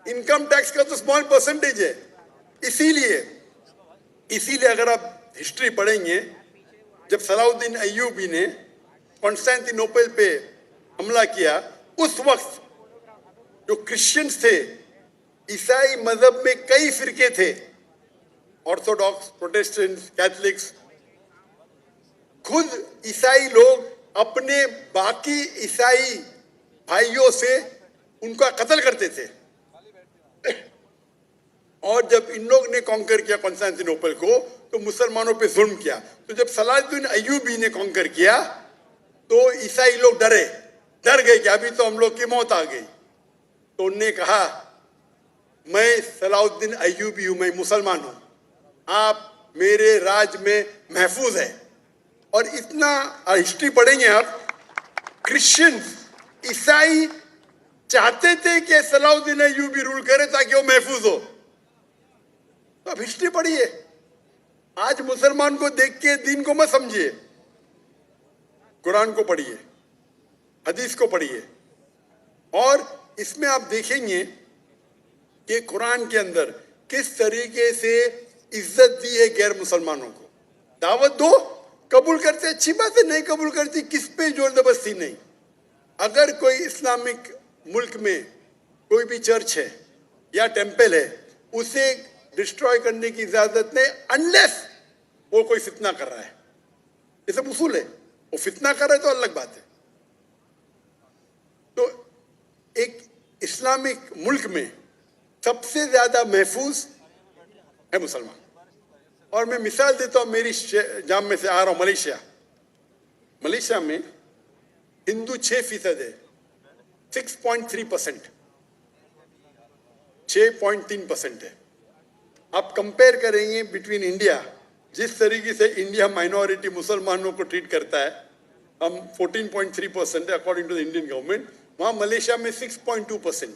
انکم ٹیکس کا تو اسمال پرسنٹیج ہے. اسی لیے اگر آپ ہسٹری پڑھیں گے, جب صلاح الدین ایوبی نے کانسٹینٹی نوپل پہ حملہ کیا, اس وقت جو کرسچنز تھے, عیسائی مذہب میں کئی فرقے تھے, آرتھوڈاکس, پروٹیسٹنٹ, کیتھلکس. خود عیسائی لوگ اپنے باقی عیسائی بھائیوں سے ان کا قتل کرتے تھے. اور جب ان لوگ نے کانکر کیا کانسٹینٹی نوپل کو تو مسلمانوں پہ ظلم کیا. تو جب صلاح الدین ایوبی نے کانکر کیا تو عیسائی لوگ ڈر گئے کہ ابھی تو ہم لوگ کی موت آ گئی. تو انہوں نے کہا میں صلاح الدین ایوبی ہوں, میں مسلمان ہوں, آپ میرے راج میں محفوظ ہیں. اور اتنا ہسٹری پڑھیں گے آپ, کرسچنز, عیسائی چاہتے تھے کہ صلاح الدین ایوبی رول کرے تاکہ وہ محفوظ ہو. تو اب ہسٹری پڑھیے. آج مسلمان کو دیکھ کے دین کو مت سمجھیے, قرآن کو پڑھیے, حدیث کو پڑھیے. اور اس میں آپ دیکھیں گے کہ قرآن کے اندر کس طریقے سے عزت دی ہے غیر مسلمانوں کو. دعوت دو, قبول کرتے اچھی بات ہے, نہیں قبول کرتی کس پہ زور زبردستی نہیں. اگر کوئی اسلامک ملک میں کوئی بھی چرچ ہے یا ٹیمپل ہے, اسے ڈسٹروائے کرنے کی اجازت نہیں انلیس وہ کوئی فتنہ کر رہا ہے. یہ سب اصول ہے. وہ فتنہ کر رہا ہے تو الگ بات ہے. تو ایک اسلامک ملک میں سب سے زیادہ محفوظ ہے مسلمان. اور میں مثال دیتا ہوں, میری جام میں سے آ رہا ہوں ملیشیا. ملیشیا میں ہندو 6% ہے, 6.3%, 6.3% ہے. آپ کمپیئر کریں گے بٹوین انڈیا, جس طریقے سے انڈیا مائنورٹی مسلمانوں کو ٹریٹ کرتا ہے, ہم 14.3% ہے according to the Indian government, وہاں ملیشیا میں 6.2%.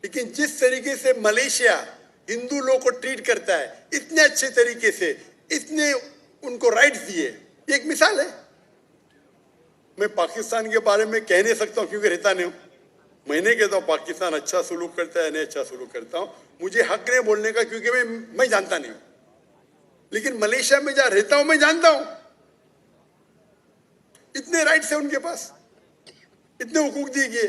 لیکن جس طریقے سے ملیشیا ہندو لوگ کو ٹریٹ کرتا ہے اتنے اچھے طریقے سے, اتنے ان کو رائٹس دیے, یہ ایک مثال ہے. میں پاکستان کے بارے میں کہہ نہیں سکتا ہوں کیونکہ رہتا نہیں ہوں. میں نہیں کہتا ہوں پاکستان اچھا سلوک کرتا ہے, نہیں اچھا سلوک کرتا ہوں, مجھے حق نہیں بولنے کا کیونکہ میں جانتا نہیں ہوں. لیکن ملیشیا میں جہاں رہتا ہوں میں جانتا ہوں, اتنے رائٹس ہیں ان کے پاس, اتنے حقوق دیے گئے.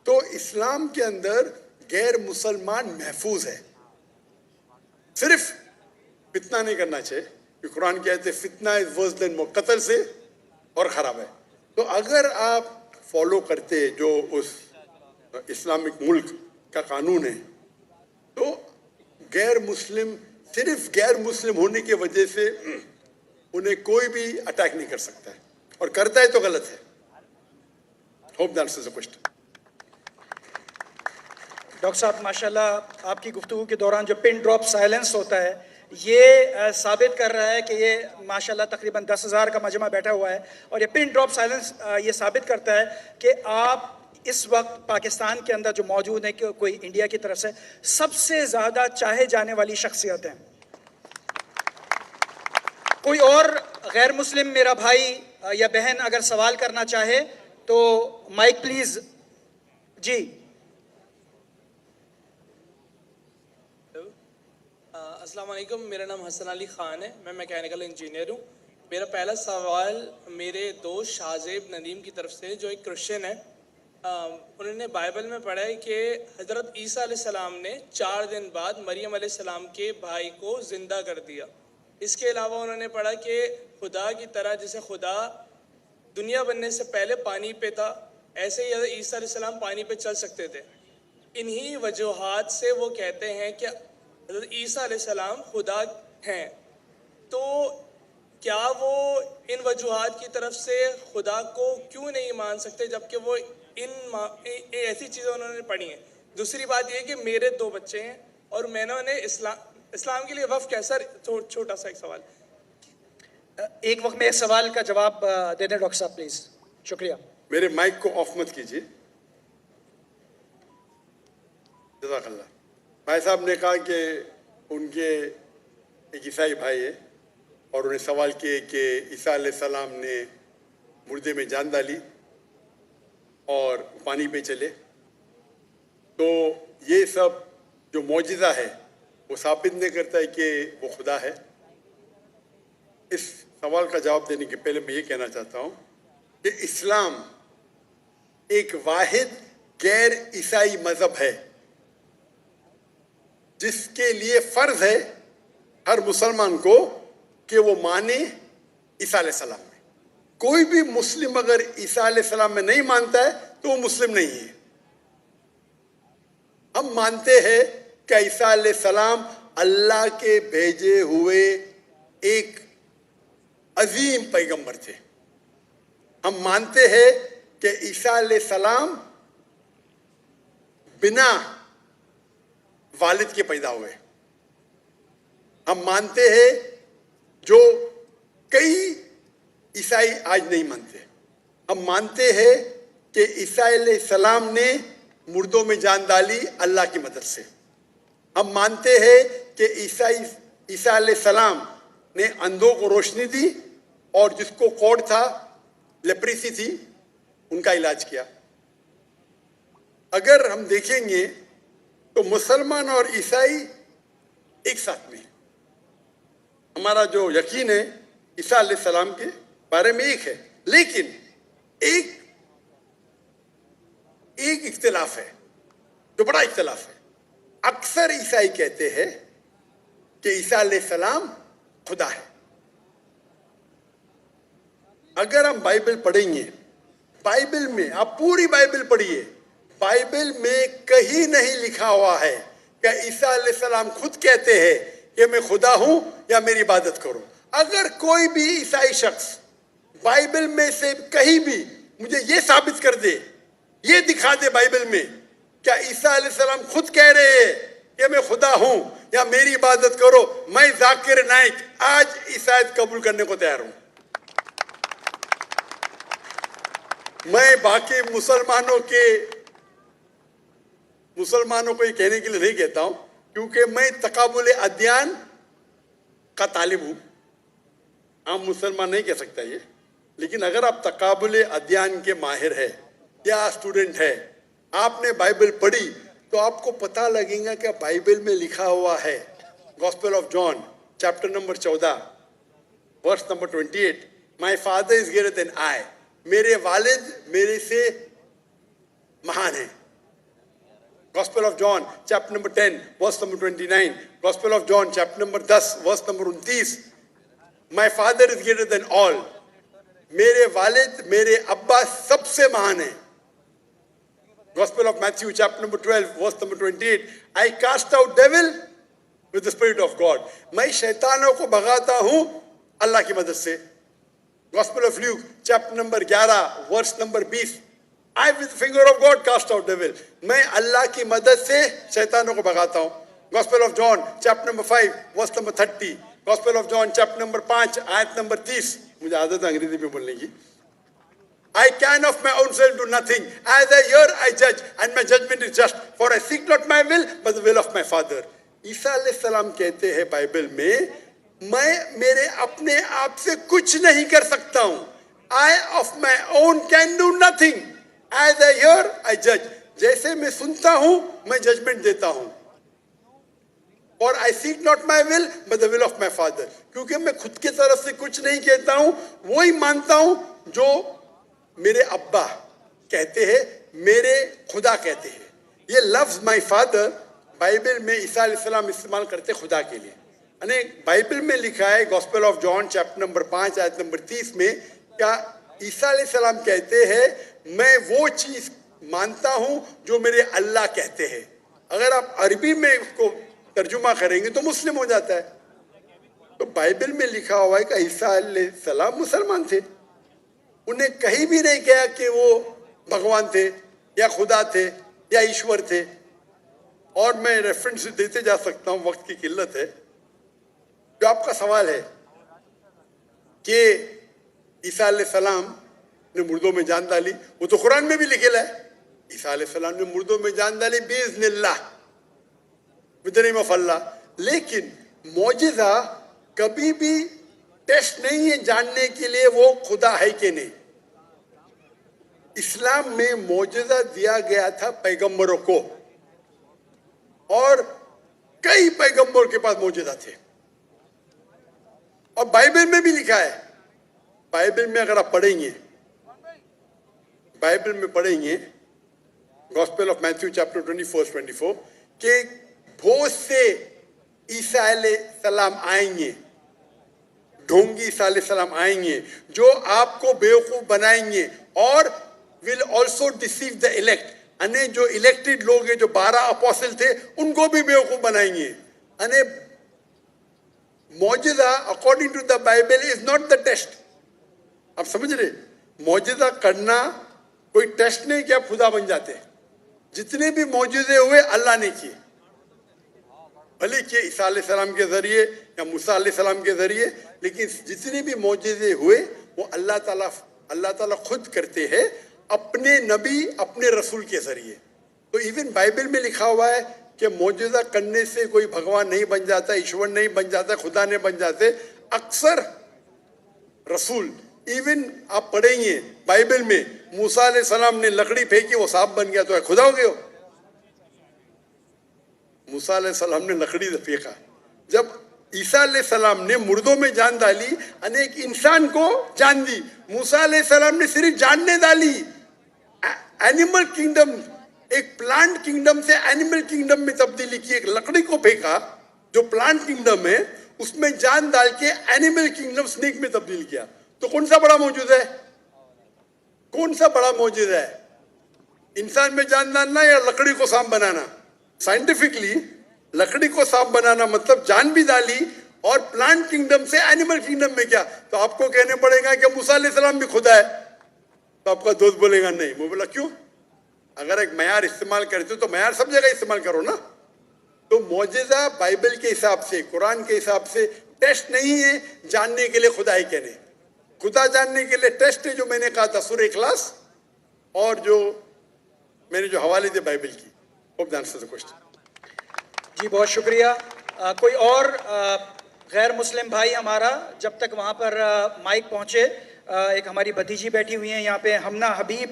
تو اسلام کے اندر غیر مسلمان محفوظ ہے. صرف فتنہ نہیں کرنا چاہیے, کہ قرآن کہتے ہیں فتنہ از ورس دین موت, قتل سے اور خراب ہے. تو اگر آپ فالو کرتے جو اس اسلامک ملک کا قانون ہے, تو غیر مسلم صرف غیر مسلم ہونے کی وجہ سے انہیں کوئی بھی اٹیک نہیں کر سکتا ہے, اور کرتا ہے تو غلط ہے. Hope that answers the question. Doctor صاحب ماشاءاللہ آپ کی گفتگو کے دوران جو پن ڈراپ سائلنس ہوتا ہے یہ ثابت کر رہا ہے کہ یہ ماشاءاللہ تقریباً 10,000 کا مجمع بیٹھا ہوا ہے, اور یہ پن ڈراپ سائلنس یہ ثابت کرتا ہے کہ آپ اس وقت پاکستان کے اندر جو موجود ہیں, کہ کوئی انڈیا کی طرف سے سب سے زیادہ چاہے جانے والی شخصیت ہیں. کوئی اور غیر مسلم میرا بھائی یا بہن اگر سوال کرنا چاہے تو مائک پلیز. جی السلام علیکم, میرا نام حسن علی خان ہے, میں میکینیکل انجینئر ہوں. میرا پہلا سوال میرے دوست شاہزیب ندیم کی طرف سے جو ایک کرسچن ہے. انہوں نے بائبل میں پڑھا ہے کہ حضرت عیسیٰ علیہ السلام نے 4 دن بعد مریم علیہ السلام کے بھائی کو زندہ کر دیا. اس کے علاوہ انہوں نے پڑھا کہ خدا کی طرح جیسے خدا دنیا بننے سے پہلے پانی پہ تھا, ایسے ہی حضرت عیسیٰ علیہ السلام پانی پہ چل سکتے تھے. انہی وجوہات سے وہ کہتے ہیں کہ حضرت عیسیٰ علیہ السلام خدا ہیں. تو کیا وہ ان وجوہات کی طرف سے خدا کو کیوں نہیں مان سکتے جبکہ وہ ایسی چیزیں انہوں نے پڑھی ہیں؟ دوسری بات یہ کہ میرے 2 بچے ہیں اور میں نے انہیں اسلام کے لیے وقف کیا. سر چھوٹا سا ایک سوال, ایک وقت میں ایک سوال کا جواب دے دیں ڈاکٹر صاحب پلیز. شکریہ. میرے مائک کو آف مت کیجیے. جزاک اللہ. بھائی صاحب نے کہا کہ ان کے ایک عیسائی بھائی ہے اور انہیں سوال کیے کہ عیسیٰ علیہ السلام نے مردے میں جان ڈالی اور پانی پہ چلے, تو یہ سب جو معجزہ ہے وہ ثابت نہیں کرتا ہے کہ وہ خدا ہے. اس سوال کا جواب دینے کے پہلے میں یہ کہنا چاہتا ہوں کہ اسلام ایک واحد غیر عیسائی مذہب ہے جس کے لیے فرض ہے ہر مسلمان کو کہ وہ مانے عیسیٰ علیہ السلام میں. کوئی بھی مسلم اگر عیسیٰ علیہ السلام میں نہیں مانتا ہے تو وہ مسلم نہیں ہے. ہم مانتے ہیں کہ عیسیٰ علیہ السلام اللہ کے بھیجے ہوئے ایک عظیم پیغمبر تھے. ہم مانتے ہیں کہ عیسیٰ علیہ السلام بنا والد کے پیدا ہوئے. ہم مانتے ہیں جو کئی عیسائی آج نہیں مانتے. ہم مانتے ہیں کہ عیسیٰ علیہ السلام نے مردوں میں جان ڈالی اللہ کی مدد سے. ہم مانتے ہیں کہ عیسیٰ علیہ السلام نے اندھوں کو روشنی دی اور جس کو کوڑ تھا, لیپریسی تھی, ان کا علاج کیا. اگر ہم دیکھیں گے تو مسلمان اور عیسائی ایک ساتھ میں ہیں. ہمارا جو یقین ہے عیسیٰ علیہ السلام کے بارے میں ایک ہے, لیکن ایک اختلاف ہے جو بڑا اختلاف ہے. اکثر عیسائی کہتے ہیں کہ عیسیٰ علیہ السلام خدا ہے. اگر ہم بائبل پڑھیں گے, بائبل میں آپ پوری بائبل پڑھیے, بائبل میں کہیں نہیں لکھا ہوا ہے کہ عیسیٰ علیہ السلام خود کہتے ہیں کہ میں خدا ہوں یا میری عبادت کرو. اگر کوئی بھی عیسائی شخص بائبل میں سے کہیں بھی مجھے یہ ثابت کر دے, یہ دکھا دے بائبل میں کیا عیسیٰ علیہ السلام خود کہہ رہے ہیں کہ میں خدا ہوں یا میری عبادت کرو, میں ذاکر نائک آج عیسائیت قبول کرنے کو تیار ہوں. میں باقی مسلمانوں کو یہ کہنے کے لیے نہیں کہتا ہوں, کیونکہ میں تقابل ادیان کا طالب ہوں. عام مسلمان نہیں کہہ سکتا یہ, لیکن اگر آپ تقابل ادیان کے ماہر ہیں یا اسٹوڈنٹ ہے, آپ نے بائبل پڑھی تو آپ کو پتہ لگے گا کہ بائبل میں لکھا ہوا ہے, gospel of John chapter number 14 verse number 28, my father is greater than I, میرے والد میرے سے مہان ہیں. Gospel of John chapter number 10 verse number 29, gospel of John chapter number 10 verse number 29, my father is greater than all, میرے والد میرے ابا سب سے مہان ہیں. Gospel of Matthew chapter number 12 verse number 28, I cast out devil with the spirit of God, میں شیطانوں کو بھگاتا ہوں اللہ کی مدد سے. Gospel of Luke chapter number 11 verse number 20, I with the finger of God cast out devil, میں اللہ کی مدد سے شیطانوں کو بھگاتا ہوں. Gospel of John chapter number 5 verse number 30, Gospel of John chapter number 5 آیت نمبر 30, مجھے عادت ہے انگریزی میں بولنے کی. I can of my own self do nothing. As I hear, I judge, and my judgment is just. For I seek not my will, but the will of my Father. عیسیٰ علیہ السلام کہتے ہیں بائبل میں, میں میرے اپنے آپ سے کچھ نہیں کر سکتا ہوں. I of my own can do nothing. As I hear, I judge. جیسے میں سنتا ہوں, میں ججمنٹ دیتا ہوں. For I seek not my will, but the will of my Father. کیونکہ میں خود کی طرف سے کچھ نہیں کہتا ہوں, وہی مانتا ہوں جو میرے ابا کہتے ہیں, میرے خدا کہتے ہیں. یہ لفظ مائی فادر بائبل میں عیسیٰ علیہ السلام استعمال کرتے خدا کے لیے. یعنی بائبل میں لکھا ہے gospel of John chapter number 5 آیت نمبر 30 میں, کیا عیسیٰ علیہ السلام کہتے ہیں میں وہ چیز مانتا ہوں جو میرے اللہ کہتے ہیں. اگر آپ عربی میں اس کو ترجمہ کریں گے تو مسلم ہو جاتا ہے. تو بائبل میں لکھا ہوا ہے کہ عیسیٰ علیہ السلام مسلمان تھے, انہیں کہیں بھی نہیں کہا کہ وہ بھگوان تھے یا خدا تھے یا ایشور تھے. اور میں ریفرنس دیتے جا سکتا ہوں, وقت کی قلت ہے. جو آپ کا سوال ہے کہ عیسیٰ علیہ السلام نے مردوں میں جان ڈالی, وہ تو قرآن میں بھی لکھا ہے, عیسیٰ علیہ السلام نے مردوں میں جان ڈالی باذن اللہ, ود دی نیم آف اللہ. لیکن معجزہ کبھی بھی ٹیسٹ نہیں ہے جاننے کے لیے وہ خدا ہے کہ نہیں. اسلام میں معجزہ دیا گیا تھا پیغمبروں کو, اور کئی پیغمبروں کے پاس معجزہ تھے, اور بائبل میں بھی لکھا ہے. بائبل میں اگر آپ پڑھیں گے, بائبل میں پڑھیں گے گاسپل آف میتھیو چیپٹر 24 کہ بہت سے عیسیٰ علیہ السلام آئیں گے, ڈھونگی عیسیٰ علیہ السلام آئیں گے جو آپ کو بیوقوف بنائیں گے, اور will also deceive the elect, یعنی جو الیکٹڈ لوگ ہیں جو 12 اپوسل تھے ان کو بھی بیوقوف بنائیں گے. یعنی معجزہ according to the Bible is not the test. آپ سمجھ رہے, معجزہ کرنا کوئی ٹیسٹ نہیں کہ آپ خدا بن جاتے. جتنے بھی معجزے ہوئے اللہ نے کیے, بھلے کہ عیسیٰ علیہ السلام کے ذریعے یا موسیٰ علیہ السلام کے ذریعے, لیکن جتنے بھی معجزے ہوئے وہ اللہ تعالیٰ خود کرتے ہیں اپنے نبی اپنے رسول کے ذریعے. تو ایون بائبل میں لکھا ہوا ہے کہ معجزہ کرنے سے کوئی بھگوان نہیں بن جاتا, ایشور نہیں بن جاتا, خدا نہیں بن جاتے. اکثر رسول, ایون آپ پڑھیں گے بائبل میں, موسیٰ علیہ السلام نے لکڑی پھینکی وہ سانپ بن گیا, تو ہے خدا ہو گئے ہو؟ موسیٰ علیہ السلام نے لکڑی پھینکا. جب عیسیٰ علیہ السلام نے مردوں میں جان ڈالی, ایک انسان کو جان دی. موسیٰ علیہ السلام نے صرف جاننے ڈالی. اینیمل کنگڈم, ایک پلانٹ کنگڈم سے اینیمل کنگڈم میں تبدیلی کی. ایک لکڑی کو پھینکا جو پلانٹ کنگڈم ہے, اس میں جان ڈال کے اینیمل کنگڈم سنیک میں تبدیل کیا. تو کون سا بڑا موجود ہے؟ کون سا بڑا موجود ہے؟ انسان میں جان ڈالنا یا لکڑی کو سانپ بنانا؟ سائنٹیفکلی لکڑی کو سانپ بنانا مطلب جان بھی ڈالی اور پلانٹ کنگڈم سے اینیمل کنگڈم میں کیا. تو آپ کو کہنے پڑے گا کہ موسیٰ علیہ السلام بھی خدا ہے, تو آپ کا دوست بولے گا نہیں. وہ بولا کیوں؟ اگر ایک معیار استعمال کرتے ہو تو معیار سب جگہ استعمال کرو نا. تو معجزہ بائبل کے حساب سے, قرآن کے حساب سے ٹیسٹ نہیں ہے جاننے کے لیے خدا ہی کہنے. خدا جاننے کے لیے ٹیسٹ ہے جو میں نے کہا تھا سورہ اخلاص, اور جو میں نے جو حوالے دے بائبل کی. Hope the answer the question. جی بہت شکریہ. کوئی اور غیر مسلم بھائی ہمارا جب تک وہاں پر مائک پہنچے, ایک ہماری بھتیجی بیٹھی ہوئی ہیں یہاں پہ, ہمنا حبیب,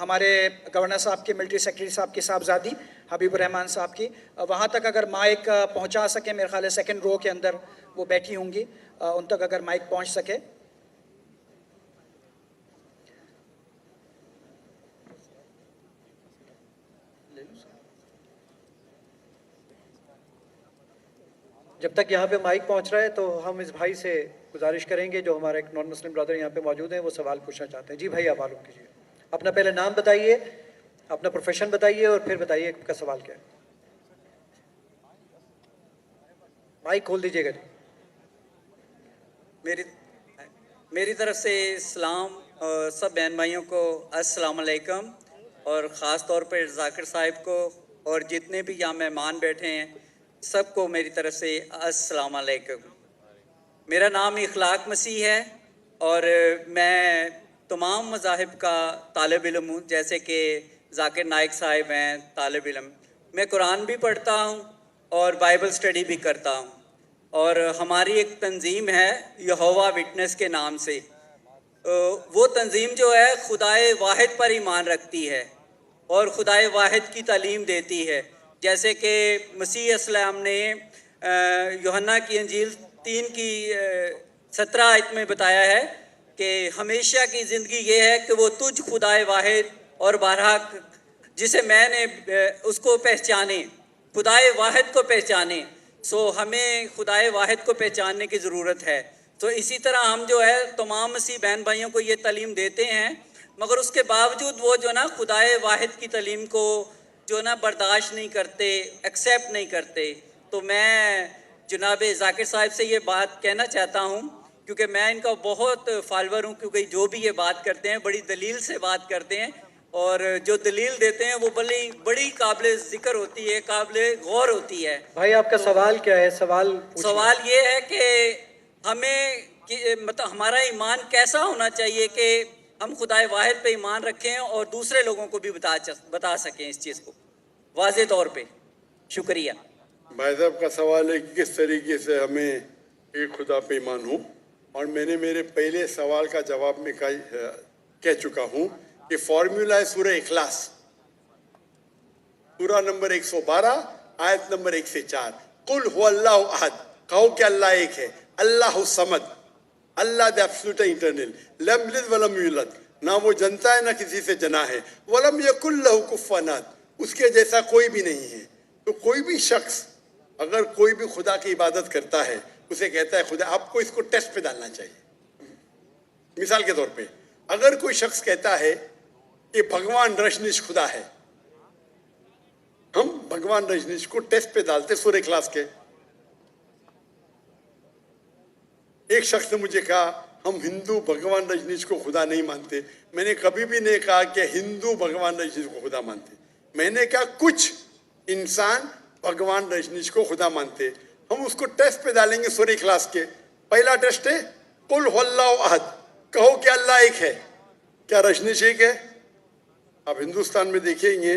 ہمارے گورنر صاحب کے, ملٹری سیکرٹری صاحب کی صاحبزادی حبیب الرحمان صاحب کی, وہاں تک اگر مائک پہنچا سکے, میرے خیال ہے سیکنڈ رو کے اندر وہ بیٹھی ہوں گی, ان تک اگر مائک پہنچ سکے. جب تک یہاں پہ مائک پہنچ رہا ہے تو ہم اس بھائی سے گزارش کریں گے جو ہمارے ایک نان مسلم برادر یہاں پہ موجود ہیں, وہ سوال پوچھنا چاہتے ہیں. جی بھائی آپ معلوم کیجیے, اپنا پہلے نام بتائیے, اپنا پروفیشن بتائیے, اور پھر بتائیے آپ کا سوال کیا ہے. مائک کھول دیجیے گا. جی میری طرف سے اسلام سب بہن بھائیوں کو السلام علیکم, اور خاص طور پر ذاکر صاحب کو اور جتنے بھی یہاں مہمان بیٹھے ہیں سب کو میری طرف سے السلام علیکم. میرا نام اخلاق مسیح ہے اور میں تمام مذاہب کا طالب علم ہوں, جیسے کہ ذاکر نائک صاحب ہیں طالب علم. میں قرآن بھی پڑھتا ہوں اور بائبل سٹڈی بھی کرتا ہوں, اور ہماری ایک تنظیم ہے یہوہ وٹنس کے نام سے. وہ تنظیم جو ہے خدائے واحد پر ایمان رکھتی ہے اور خدائے واحد کی تعلیم دیتی ہے, جیسے کہ مسیح السلام نے یوحنا کی انجیل 3 کی 17 آیت میں بتایا ہے کہ ہمیشہ کی زندگی یہ ہے کہ وہ تجھ خدائے واحد اور بارحق جسے میں نے اس کو پہچانے, خدائے واحد کو پہچانے. سو ہمیں خدائے واحد کو پہچاننے کی ضرورت ہے. تو اسی طرح ہم جو ہے تمام مسیح بہن بھائیوں کو یہ تعلیم دیتے ہیں, مگر اس کے باوجود وہ جو نا خدائے واحد کی تعلیم کو جو نا برداشت نہیں کرتے, ایکسیپٹ نہیں کرتے. تو میں جناب ذاکر صاحب سے یہ بات کہنا چاہتا ہوں, کیونکہ میں ان کا بہت فالوور ہوں, کیونکہ جو بھی یہ بات کرتے ہیں بڑی دلیل سے بات کرتے ہیں, اور جو دلیل دیتے ہیں وہ بڑی قابل ذکر ہوتی ہے, قابل غور ہوتی ہے. بھائی آپ کا سوال کیا ہے؟ سوال یہ ہے کہ ہمیں مطلب ہمارا ایمان کیسا ہونا چاہیے کہ ہم خدائے واحد پہ ایمان رکھیں اور دوسرے لوگوں کو بھی بتا سکیں اس چیز کو واضح طور پہ. شکریہ. بھائی صاحب کا سوال ہے کہ کس طریقے سے ہمیں ایک خدا پہ ایمان ہوں, اور میں نے میرے پہلے سوال کا جواب میں کہہ چکا ہوں کہ فارمولا ہے سورہ اخلاص, سورہ نمبر 112 آیت نمبر 1 سے 4. قل هو اللہ احد, کہو کہ اللہ ایک ہے. اللہ الصمد, اللہ دی ایبسولوٹ انٹرنل, لم یلد ولم یولد, نہ وہ جنتا ہے نہ کسی سے جنا ہے, ولم یکن لہ کفوا احد, اس کے جیسا کوئی بھی نہیں ہے. تو کوئی بھی شخص اگر کوئی بھی خدا کی عبادت کرتا ہے اسے کہتا ہے خدا, آپ کو اس کو ٹیسٹ پہ ڈالنا چاہیے. مثال کے طور پہ اگر کوئی شخص کہتا ہے کہ بھگوان رجنیش خدا ہے, ہم بھگوان رجنیش کو ٹیسٹ پہ ڈالتے سورہ اخلاص کے. ایک شخص نے مجھے کہا ہم ہندو بھگوان رجنیش کو خدا نہیں مانتے. میں نے کبھی بھی نہیں کہا کہ ہندو بھگوان رجنیش کو خدا مانتے. میں نے کہا کچھ انسان بھگوان رجنیش کو خدا مانتے. ہم اس کو ٹیسٹ پہ ڈالیں گے سورہ اخلاص کے. پہلا ٹیسٹ ہے قل هو اللہ احد, کہو کہ اللہ ایک ہے. کیا رجنیش ایک ہے؟ آپ ہندوستان میں دیکھیں گے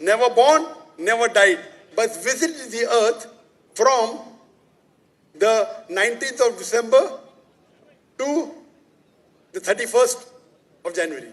never born, never died, but visited the earth from the 19th of December to the 31st of January.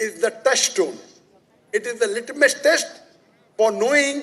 is the touchstone. It is the litmus test for knowing,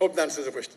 Hope that answers the question.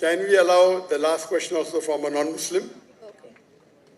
Can we allow the last question also from a non-Muslim?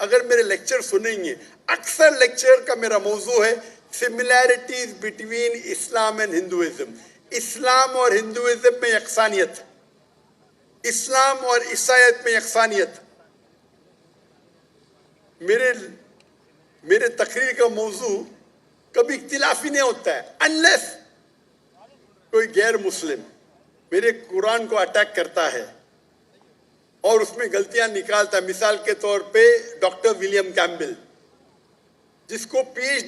اگر میرے lecture سنیں گے، اکثر lecture کا میرا موضوع ہے similarities between Islam and Hinduism, اسلام اور ہندوازم میں یکسانیت، اسلام اور عیسائیت میں یکسانیت. میرے تقریر کا موضوع کبھی اختلافی نہیں ہوتا ہے، انلیس کوئی غیر مسلم میرے قرآن کو اٹیک کرتا ہے اور اس میں غلطیاں نکالتا ہے. مثال کے طور پہ ڈاکٹر ولیم کیمبل، جس کو پی ایچ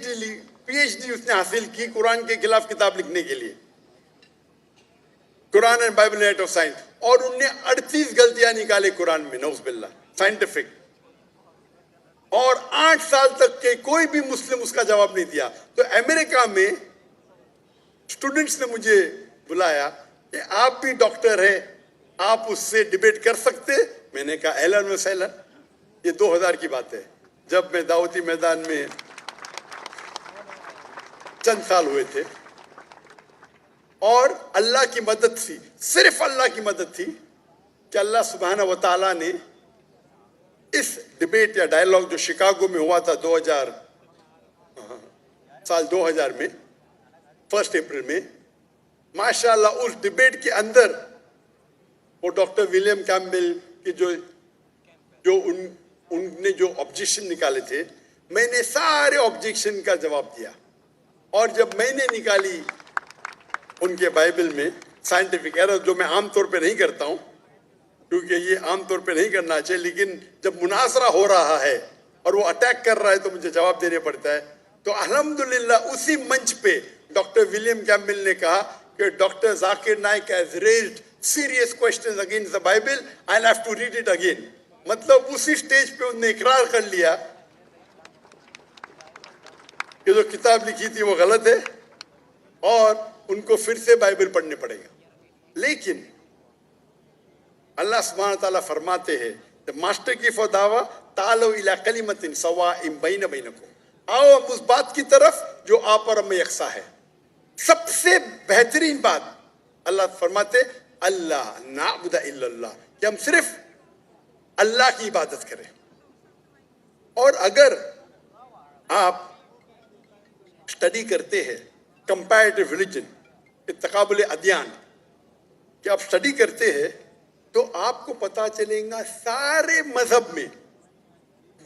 ڈی اس نے حاصل کی قرآن کے خلاف کتاب لکھنے کے لیے، قرآن and Bible at of science, اور ان نے 38 غلطیاں نکالے قرآن میں، نعوذ باللہ، سائنٹیفک. اور 8 سال تک کے کوئی بھی مسلم اس کا جواب نہیں دیا. تو امریکہ میں اسٹوڈنٹس نے مجھے بلایا کہ آپ بھی ڈاکٹر ہیں، آپ اس سے ڈیبیٹ کر سکتے؟ میں نے کہا اہلاً و سہلاً. یہ 2000 کی بات ہے، جب میں دعوتی میدان میں چند سال ہوئے تھے، اور اللہ کی مدد تھی، صرف اللہ کی مدد تھی کہ اللہ سبحانہ و تعالیٰ نے اس ڈیبیٹ یا ڈائیلاگ جو شکاگو میں ہوا تھا 2000 میں 1 اپریل میں، ماشاءاللہ اس ڈیبیٹ کے اندر وہ ڈاکٹر ولیم کیمبل کی جو ان نے جو آبجیکشن نکالے تھے، میں نے سارے آبجیکشن کا جواب دیا. اور جب میں نے نکالی ان کے بائبل میں سائنٹیفک ایرر، جو میں عام طور پہ نہیں کرتا ہوں کیونکہ یہ عام طور پہ نہیں کرنا چاہیے، لیکن جب مناظرہ ہو رہا ہے اور وہ اٹیک کر رہا ہے تو مجھے جواب دینے پڑتا ہے. تو الحمدللہ اسی منچ پہ ڈاکٹر ولیم کیمبل نے کہا کہ doctor Zakir Naik has raised serious questions against the Bible, I'll have to read it again. مطلب اسی سٹیج پہ انہوں نے اقرار کر لیا کہ جو کتاب لکھی تھی وہ غلط ہے اور ان کو پھر سے بائبل پڑھنے پڑے گا. لیکن اللہ سبحانہ تعالیٰ فرماتے ہیں ماسٹر کی فداوا تعالوا الی کلمۃ سواء بین بینکم، آؤ ہم اس بات کی طرف جو آپ اور ہم میں یکساں ہے. سب سے بہترین بات اللہ فرماتے اللہ نعبد الا اللہ، کہ ہم صرف اللہ کی عبادت کریں. اور اگر آپ اسٹڈی کرتے ہیں کمپیریٹیو ریلیجن، تقابل ادیان، کہ آپ اسٹڈی کرتے ہیں تو آپ کو پتا چلے گا سارے مذہب میں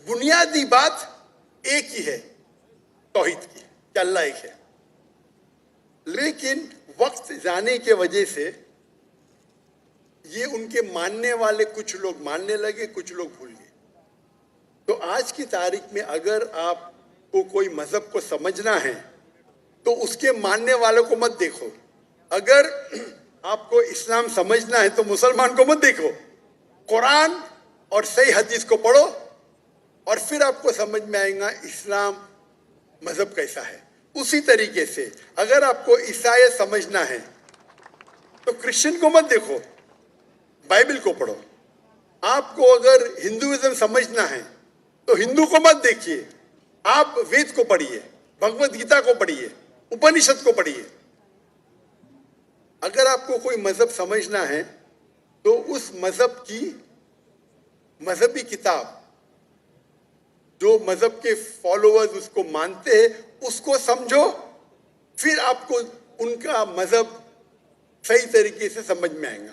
بنیادی بات ایک ہی ہے، توحید کی، کہ اللہ ایک ہے. لیکن وقت جانے کی وجہ سے یہ ان کے ماننے والے کچھ لوگ ماننے لگے، کچھ لوگ بھول گئے. تو آج کی تاریخ میں اگر آپ کو کوئی مذہب کو سمجھنا ہے تو اس کے ماننے والوں کو مت دیکھو. اگر آپ کو اسلام سمجھنا ہے تو مسلمان کو مت دیکھو، قرآن اور صحیح حدیث کو پڑھو اور پھر آپ کو سمجھ میں آئے گا اسلام مذہب کیسا ہے. اسی طریقے سے اگر آپ کو عیسائیت سمجھنا ہے تو کرسچن کو مت دیکھو، بائبل کو پڑھو. آپ کو اگر ہندوازم سمجھنا ہے تو ہندو کو مت دیکھیے، آپ وید کو پڑھیے، بھگوت گیتا کو پڑھیے، اپنشد کو پڑھیے. اگر آپ کو کوئی مذہب سمجھنا ہے تو اس مذہب کی مذہبی کتاب جو مذہب کے فالوورز اس کو مانتے ہیں اس کو سمجھو، پھر آپ کو ان کا مذہب صحیح طریقے سے سمجھ میں آئے گا.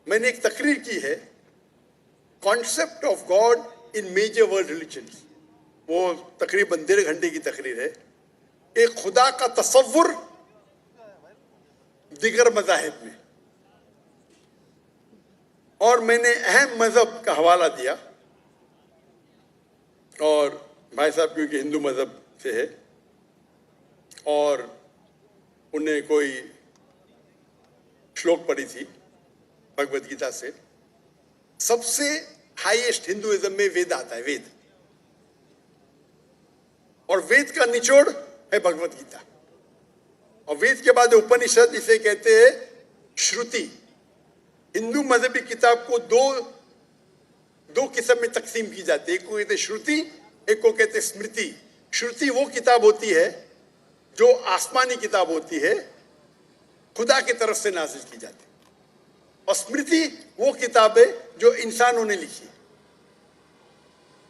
میں نے ایک تقریر کی ہے concept of God in major world religions, وہ تقریباً 1.5 گھنٹے کی تقریر ہے، ایک خدا کا تصور دیگر مذاہب میں. اور میں نے اہم مذہب کا حوالہ دیا، اور بھائی صاحب کیونکہ ہندو مذہب سے ہے اور انہیں کوئی شلوک پڑھی تھی بھگوت گیتا سے. سب سے ہائیسٹ ہندوازم میں وید آتا ہے، وید، اور وید کا نچوڑ ہے بھگوت گیتا. اور وید کے بعد اپنشد، اسے کہتے ہیں شروتی. ہندو مذہبی کتاب کو دو قسم میں تقسیم کی جاتی ہے، ایک کو کہتے ہیں شروتی، ایک کو کہتے ہیں اسمرتی. شروتی وہ کتاب ہوتی ہے جو آسمانی کتاب ہوتی ہے، خدا کی طرف سے نازل کی جاتی ہے، اور اسمرتی وہ کتاب ہے جو انسانوں نے لکھی.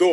2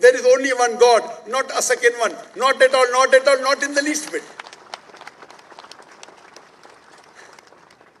There is only one God, not a second one, not at all, not at all, not in the least bit.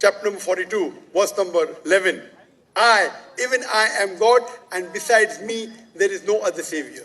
chapter number 42 verse number 11, I, even I am God and besides me there is no other savior।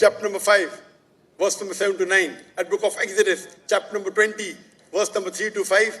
chapter number 5 verse number 7 to 9, at book of Exodus chapter number 20 verse number 3 to 5,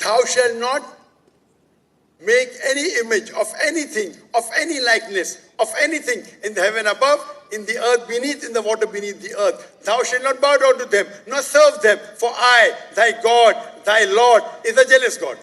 thou shalt not make any image of anything, of any likeness, of anything in the heaven above, in the earth beneath, in the water beneath the earth. Thou shalt not bow down to them, nor serve them, for I, thy God, thy Lord, is a jealous God।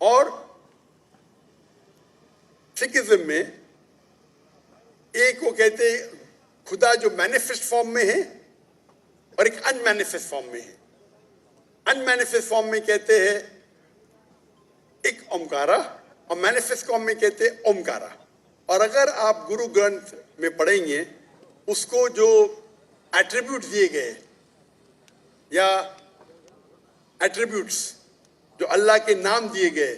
اور Sikhism میں ایک وہ کہتے ہیں خدا جو manifest form میں ہے اور ایک ان مینیفیسٹ فارم میں ہے. ان مینیفیسٹ فارم میں کہتے ہیں ایک اومکارا اور مینیفیسٹ فارم میں کہتے ہیں اومکارا. اور اگر آپ گرو گرنتھ میں پڑھیں گے اس کو جو ایٹریبیوٹ دیے گئے یا ایٹریبیوٹس جو اللہ کے نام دیے گئے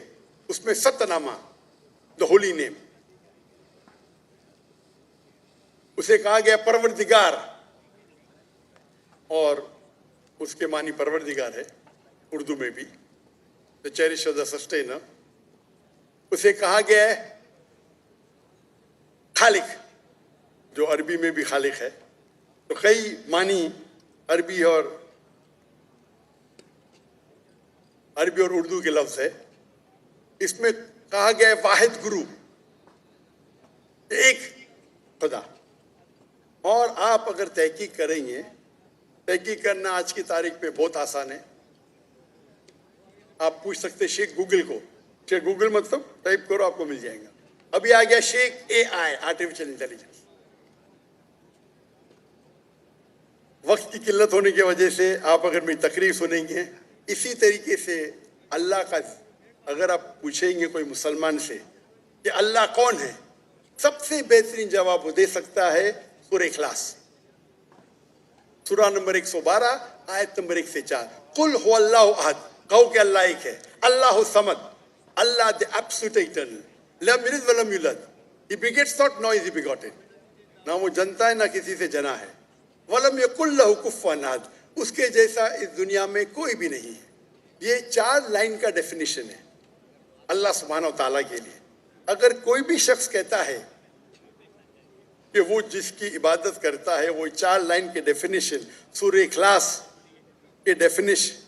اس میں ست نامہ دا ہولی نیم اسے کہا گیا پروردگار اور اس کے معنی پروردگار ہے اردو میں بھی the cherisher the sustainer. اسے کہا گیا ہے خالق جو عربی میں بھی خالق ہے. تو کئی معنی عربی اور اردو کے لفظ ہے. اس میں کہا گیا ہے واحد گرو ایک خدا. اور آپ اگر تحقیق کریں گے تحقیق کرنا آج کی تاریخ میں بہت آسان ہے. آپ پوچھ سکتے شیخ گوگل کو. شیخ گوگل مطلب ٹائپ کرو آپ کو مل جائے گا. ابھی آ گیا شیخ اے آئی آرٹیفیشل انٹیلیجنس. وقت کی قلت ہونے کی وجہ سے آپ اگر میری تقریر سنیں گے اسی طریقے سے اللہ کا اگر آپ پوچھیں گے کوئی مسلمان سے کہ اللہ کون ہے سب سے بہترین جواب وہ دے سکتا ہے سورہ اخلاص سورہ نمبر 112 آیت نمبر 1 سے 4. قل هو اللہ احد کہو کہ اللہ ایک ہے. اللہ صمد اللہ the absolute eternal لم یلد ولم یولد he begets not nor is he begotten. نہ وہ جنتا ہے نہ کسی سے جنا ہے. ولم یکن لہ کفوا احد اس کے جیسا اس دنیا میں کوئی بھی نہیں ہے. یہ 4 لائن کا ڈیفینیشن ہے اللہ سبحانہ و تعالیٰ کے لیے. اگر کوئی بھی شخص کہتا ہے کہ وہ جس کی عبادت کرتا ہے وہ 4 لائن کے ڈیفینیشن سورہ اخلاص کے ڈیفینیشن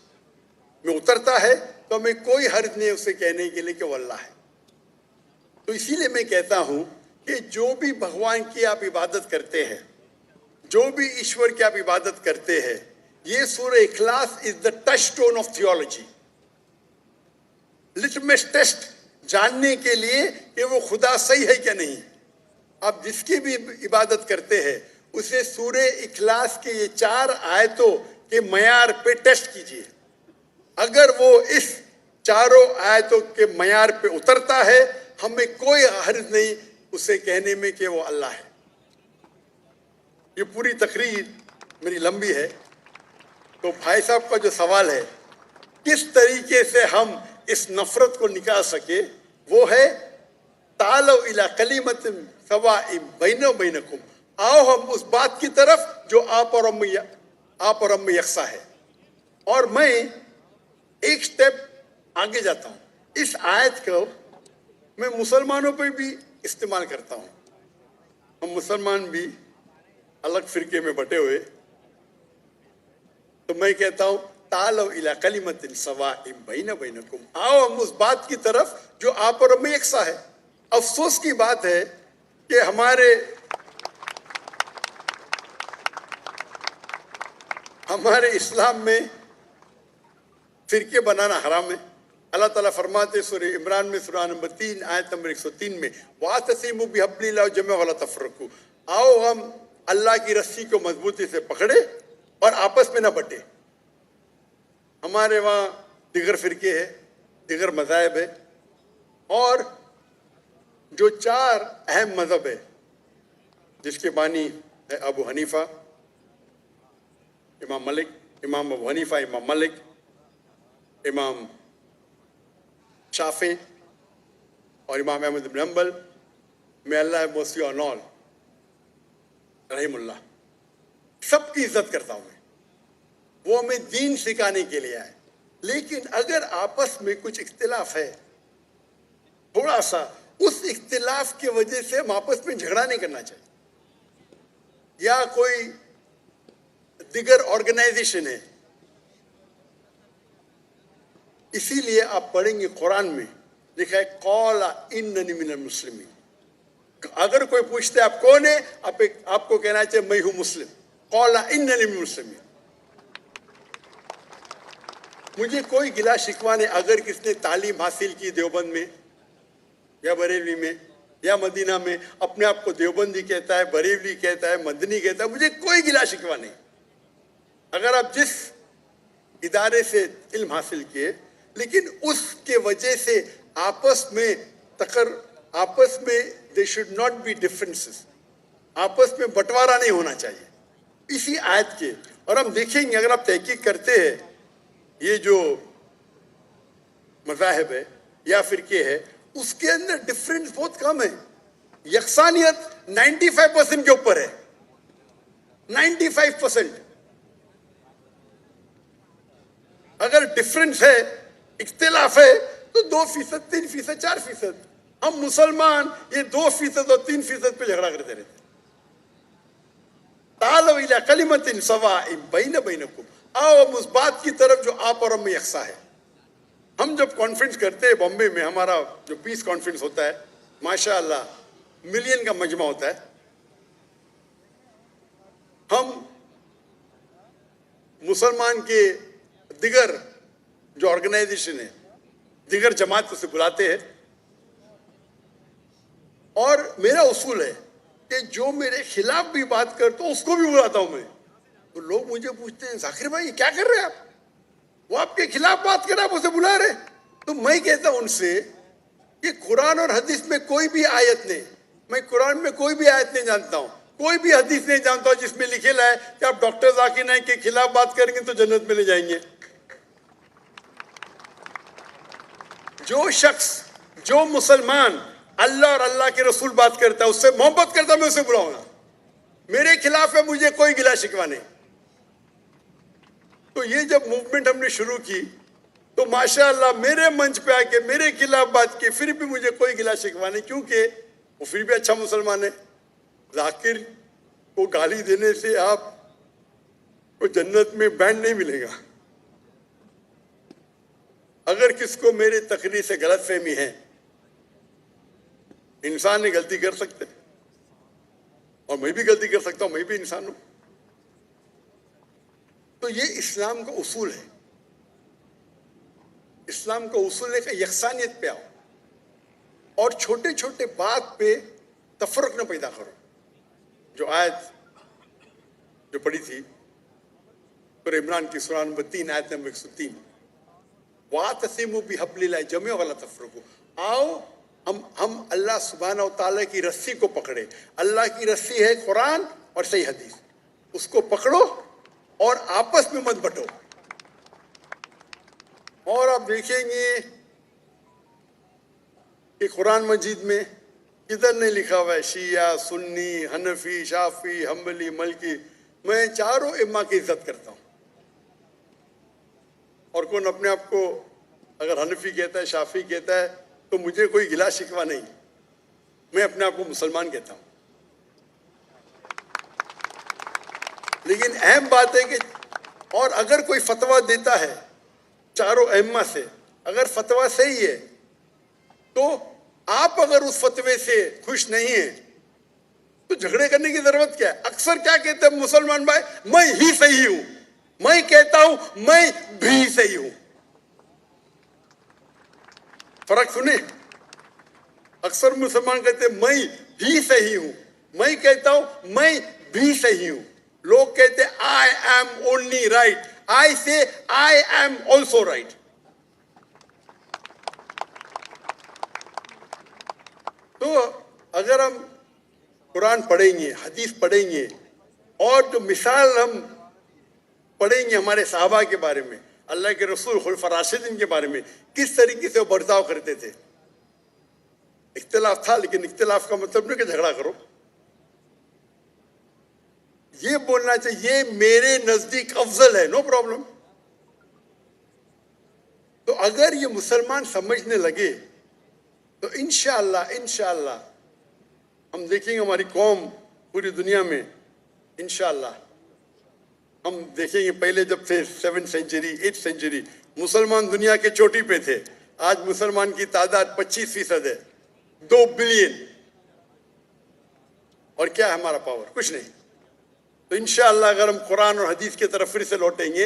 میں اترتا ہے تو ہمیں کوئی حرج نہیں اسے کہنے کے لیے کہ وہ اللہ ہے. تو اسی لیے میں کہتا ہوں کہ جو بھی بھگوان کی آپ عبادت کرتے ہیں جو بھی ایشور کی آپ عبادت کرتے ہیں یہ سورہ اخلاص is the touch stone of theology. Litmus test جاننے کے لیے کہ وہ خدا صحیح ہے کیا نہیں. آپ جس کی بھی عبادت کرتے ہیں اسے سورہ اخلاص کے یہ 4 آیتوں کے معیار پہ ٹیسٹ کیجیے. اگر وہ اس 4 آیتوں کے معیار پہ اترتا ہے ہمیں کوئی حرج نہیں اسے کہنے میں کہ وہ اللہ ہے. یہ پوری تقریر میری لمبی ہے تو بھائی صاحب کا جو سوال ہے کس طریقے سے ہم اس نفرت کو نکال سکے وہ ہے تعالوا الی کلمۃ سواء بیننا و بینکم آؤ ہم اس بات کی طرف جو آپ اور ہم میں یکساں ہے. اور میں ایک سٹیپ آگے جاتا ہوں. اس آیت کو میں مسلمانوں پہ بھی استعمال کرتا ہوں. ہم مسلمان بھی الگ فرقے میں بٹے ہوئے تو میں کہتا ہوں تعالوا الی کلمۃ سواء بیننا و بینکم آؤ ہم اس بات کی طرف جو آپ اور ہم میں یکساں ہے. افسوس کی بات ہے کہ ہمارے اسلام میں فرقے بنانا حرام ہے. اللہ تعالیٰ فرماتے سورہ عمران میں سورہ نمبر 3 آیت نمبر 103 میں وَاعْتَصِمُوا بِحَبْلِ اللَّهِ جَمِيعًا وَلَا تَفَرَّقُوا آؤ ہم اللہ کی رسی کو مضبوطی سے پکڑے اور آپس میں نہ بٹے. ہمارے وہاں دیگر فرقے ہیں دیگر مذاہب ہے اور جو 4 اہم مذہب ہے جس کے بانی ہے ابو حنیفہ امام مالک امام ابو حنیفہ امام مالک امام شافعی اور امام احمد بن حنبل میں اللہ موسی اور نول رحم اللہ سب کی عزت کرتا ہوں میں. وہ ہمیں دین سکھانے کے لیے آئے. لیکن اگر آپس میں کچھ اختلاف ہے تھوڑا سا اس اختلاف کی وجہ سے ہم آپس میں جھگڑا نہیں کرنا چاہیے. یا کوئی دیگر آرگنائزیشن ہے اسی لیے آپ پڑھیں گے قرآن میں لکھا ہے قال اننی من المسلمین. اگر کوئی پوچھتے آپ کون ہے آپ کو کہنا چاہیے میں ہوں مسلم. قال اننی من المسلمین. مجھے کوئی گلا شکوہ نہیں اگر کس نے تعلیم حاصل کی دیوبند میں یا بریلی میں یا مدینہ میں، اپنے آپ کو دیوبندی کہتا ہے، بریلی کہتا ہے، مدنی کہتا ہے، مجھے کوئی گلا شکوہ نہیں. اگر آپ جس ادارے سے علم حاصل کیے، لیکن اس کے وجہ سے آپس میں they should not be differences, آپس میں بٹوارا نہیں ہونا چاہیے. اسی آیت کے، اور ہم دیکھیں گے اگر آپ تحقیق کرتے ہیں یہ جو مذاہب ہے یا فرقے ہے، اس کے اندر ڈفرینس بہت کم ہے. یکسانیت 95% کے اوپر ہے، 95%. اگر ڈفرینس ہے، اختلاف ہے، تو 2%، 3%، 4%. ہم مسلمان یہ 2% اور 3% پہ جھگڑا کرتے رہتے. تعالوا الی کلمۃ سواء بین بینکم، آؤ ہم اس بات کی طرف جو آپ اور ہم میں یکساں ہے. ہم جب کانفرنس کرتے ہیں بامبے میں، ہمارا جو پیس کانفرنس ہوتا ہے، ماشاء اللہ ملین کا مجمع ہوتا ہے. ہم مسلمان کے دیگر جو آرگنائزیشن ہے، دیگر جماعت سے بلاتے ہیں، اور میرا اصول ہے کہ جو میرے خلاف بھی بات کرتا ہوں اس کو بھی بلاتا ہوں میں. تو لوگ مجھے پوچھتے ہیں ذاکر بھائی کیا کر رہے ہیں آپ؟ وہ آپ کے خلاف بات کر رہے ہیں، آپ اسے بلا رہے ہیں. تو میں کہتا ہوں ان سے کہ قرآن اور حدیث میں کوئی بھی آیت نہیں، میں قرآن میں کوئی بھی آیت نہیں جانتا ہوں، کوئی بھی حدیث نہیں جانتا ہوں جس میں لکھے ہے کہ آپ ڈاکٹر ذاکر نائک کے خلاف بات کریں گے تو جنت میں لے جائیں گے. جو شخص، جو مسلمان اللہ اور اللہ کے رسول بات کرتا ہے، اس سے محبت کرتا ہے، میں اسے بلاؤں گا. میرے خلاف ہے، مجھے کوئی گلا شکوہ نہیں. تو یہ جب موومنٹ ہم نے شروع کی تو ماشاءاللہ میرے منچ پہ آ کے میرے خلاف بات کی، پھر بھی مجھے کوئی گلا شکوہ نہیں، کیونکہ وہ پھر بھی اچھا مسلمان ہے. ذاکر کو گالی دینے سے آپ کو جنت میں بینڈ نہیں ملے گا. اگر کس کو میرے تقریر سے غلط فہمی ہے، انسان نے غلطی کر سکتے، اور میں بھی غلطی کر سکتا ہوں، میں بھی انسان ہوں. تو یہ اسلام کا اصول ہے. اسلام کا اصول ہے کہ یکسانیت پہ آؤ، اور چھوٹے چھوٹے بات پہ تفرق نہ پیدا کرو. جو آیت جو پڑھی تھی سورہ عمران کی سورہ نمبر 3 آیت نمبر 103، وَاعْتَصِمُوا بِحَبْلِ اللَّهِ جَمِيعًا وَلَا تَفَرَّقُوا. آؤ ہم اللہ سبحانہ و تعالیٰ کی رسی کو پکڑے. اللہ کی رسی ہے قرآن اور صحیح حدیث، اس کو پکڑو اور آپس میں مت بٹو. اور آپ دیکھیں گے کہ قرآن مجید میں کدھر نہیں لکھا ہوا ہے شیعہ، سنی، حنفی، شافعی، حنبلی، مالکی. میں چاروں ائمہ کی عزت کرتا ہوں، اور کون اپنے آپ کو اگر حنفی کہتا ہے، شافعی کہتا ہے، تو مجھے کوئی گلا شکوہ نہیں. میں اپنے آپ کو مسلمان کہتا ہوں. لیکن اہم بات ہے کہ اور اگر کوئی فتویٰ دیتا ہے چاروں ائمہ سے، اگر فتویٰ صحیح ہے، تو آپ اگر اس فتوے سے خوش نہیں ہیں تو جھگڑے کرنے کی ضرورت کیا ہے؟ اکثر کیا کہتے ہیں مسلمان بھائی، میں ہی صحیح ہوں، میں کہتا ہوں میں بھی صحیح ہوں. فرق سنیں، اکثر مسلمان کہتے ہیں میں ہی صحیح ہوں، میں کہتا ہوں میں بھی صحیح ہوں. لوگ کہتے ہیں I am only right. I say I am also right. تو اگر ہم قرآن پڑھیں گے، حدیث پڑھیں گے، اور جو مثال ہم پڑھیں گے ہمارے صحابہ کے بارے میں، اللہ کے رسول خلفاء راشدین کے بارے میں، کس طریقے سے وہ برتاؤ کرتے تھے. اختلاف تھا، لیکن اختلاف کا مطلب نہیں کہ جھگڑا کرو. یہ بولنا چاہیے یہ میرے نزدیک افضل ہے، نو پرابلم. تو اگر یہ مسلمان سمجھنے لگے تو انشاءاللہ ہم دیکھیں گے ہماری قوم پوری دنیا میں انشاءاللہ ہم دیکھیں گے. پہلے جب تھے 7th سینچری 8th سینچری مسلمان دنیا کے چوٹی پہ تھے، آج مسلمان کی تعداد 25% ہے، 2 بلین. اور کیا ہے ہمارا پاور؟ کچھ نہیں. تو انشاءاللہ اگر ہم قرآن اور حدیث کی طرف پھر سے لوٹیں گے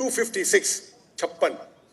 56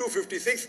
256,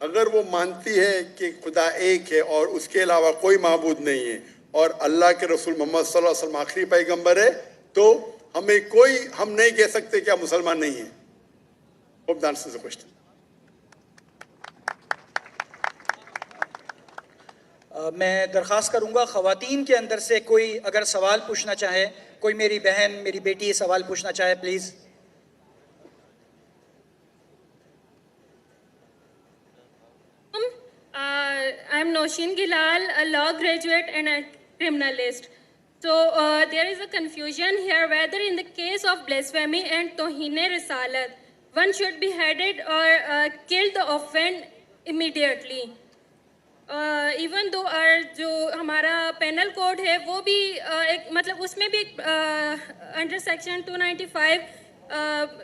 اگر وہ مانتی ہے کہ خدا ایک ہے اور اس کے علاوہ کوئی معبود نہیں ہے اور اللہ کے رسول محمد صلی اللہ علیہ وسلم آخری پیغمبر ہے, تو ہم نہیں کہہ سکتے کہ آپ مسلمان نہیں ہیں. Hope that answers the question. میں درخواست کروں گا خواتین کے اندر سے کوئی اگر سوال پوچھنا چاہے, کوئی میری بہن, میری بیٹی سوال پوچھنا چاہے, please. I'm Noshin Gilal, a law graduate and a criminalist. So there is a confusion here whether in the case of blasphemy and Tohine Risalat, one should be beheaded or killed the offender immediately. Even though جو ہمارا penal code ہے وہ بھی ایک مطلب اس میں بھی under section 295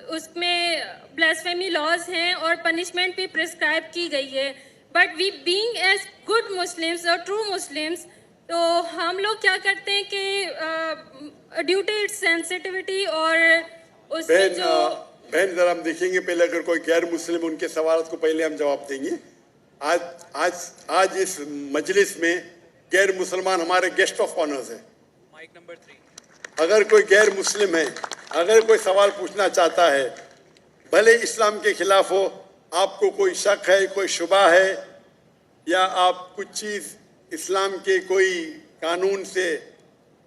اس میں بلاسفیمی لاز ہیں اور پنشمنٹ بھی پرسکرائب کی گئی ہے. But we being as good Muslims اور ٹرو مسلمس, تو ہم لوگ کیا کرتے ہیں کہ ڈیو ٹو اٹس سینسٹیوٹی اور اس میں جو بہن ذرا ہم دیکھیں گے پہلے, اگر کوئی غیر مسلم ان کے سوالات کو پہلے ہم جواب دیں گے. آج اس مجلس میں غیر مسلمان ہمارے گیسٹ آف آنرز ہیں. Mic number 3. اگر کوئی غیر مسلم ہے, اگر کوئی سوال پوچھنا چاہتا ہے, بھلے اسلام کے خلاف ہو, آپ کو کوئی شک ہے, کوئی شبہ ہے, یا آپ کچھ چیز اسلام کے کوئی قانون سے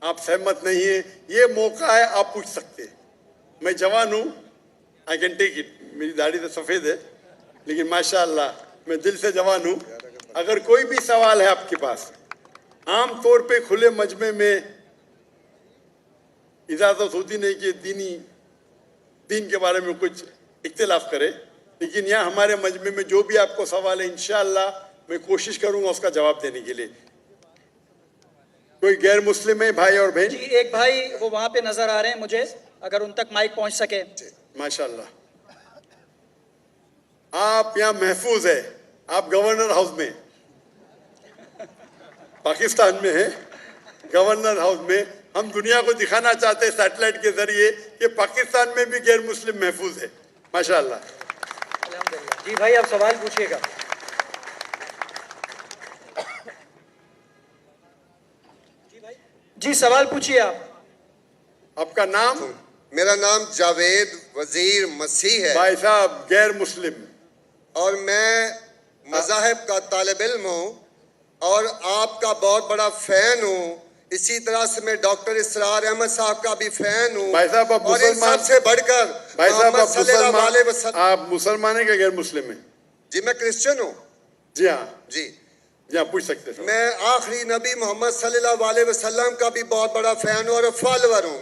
آپ سہمت نہیں ہیں, یہ موقع ہے, آپ پوچھ سکتے ہیں. میں جوان ہوں, آئی کین ٹیک اٹ, میری داڑھی تو سفید ہے لیکن ماشاء اللہ میں دل سے جوان ہوں. اگر کوئی بھی سوال ہے آپ کے پاس, عام طور پہ کھلے مجمع میں اجازت ہوتی نہیں کہ دین کے بارے میں کچھ اختلاف کرے, لیکن یہاں ہمارے مجمع میں جو بھی آپ کو سوال ہے انشاءاللہ میں کوشش کروں گا اس کا جواب دینے کے لیے. کوئی غیر مسلم ہے بھائی اور بہن؟ جی ایک بھائی وہ وہاں پہ نظر آ رہے ہیں مجھے, اگر ان تک مائک پہنچ سکے. ماشاءاللہ آپ یہاں محفوظ ہے, آپ گورنر ہاؤس میں, پاکستان میں ہیں, گورنر ہاؤس میں. ہم دنیا کو دکھانا چاہتے ہیں سیٹلائٹ کے ذریعے کہ پاکستان میں بھی غیر مسلم محفوظ ہے. ماشاءاللہ. جی بھائی آپ سوال پوچھیے گا. جی سوال پوچھیے آپ. آپ کا نام؟ میرا نام جاوید وزیر مسیح ہے. بھائی صاحب غیر مسلم, اور میں مذاہب کا طالب علم ہوں اور آپ کا بہت بڑا فین ہوں. اسی طرح سے میں ڈاکٹر اسرار احمد صاحب کا بھی فین ہوں. بھائی صاحب آپ اور ان سب سے بڑھ کر بھائی صاحب آپ مسلمان ہیں کہ غیر مسلم ہیں؟ جی میں کرسچن ہوں. جی ہاں, جی جی ہاں پوچھ سکتے ہیں. میں آخری نبی محمد صلی اللہ علیہ وسلم کا بھی بہت بڑا فین ہوں اور فالوور ہوں.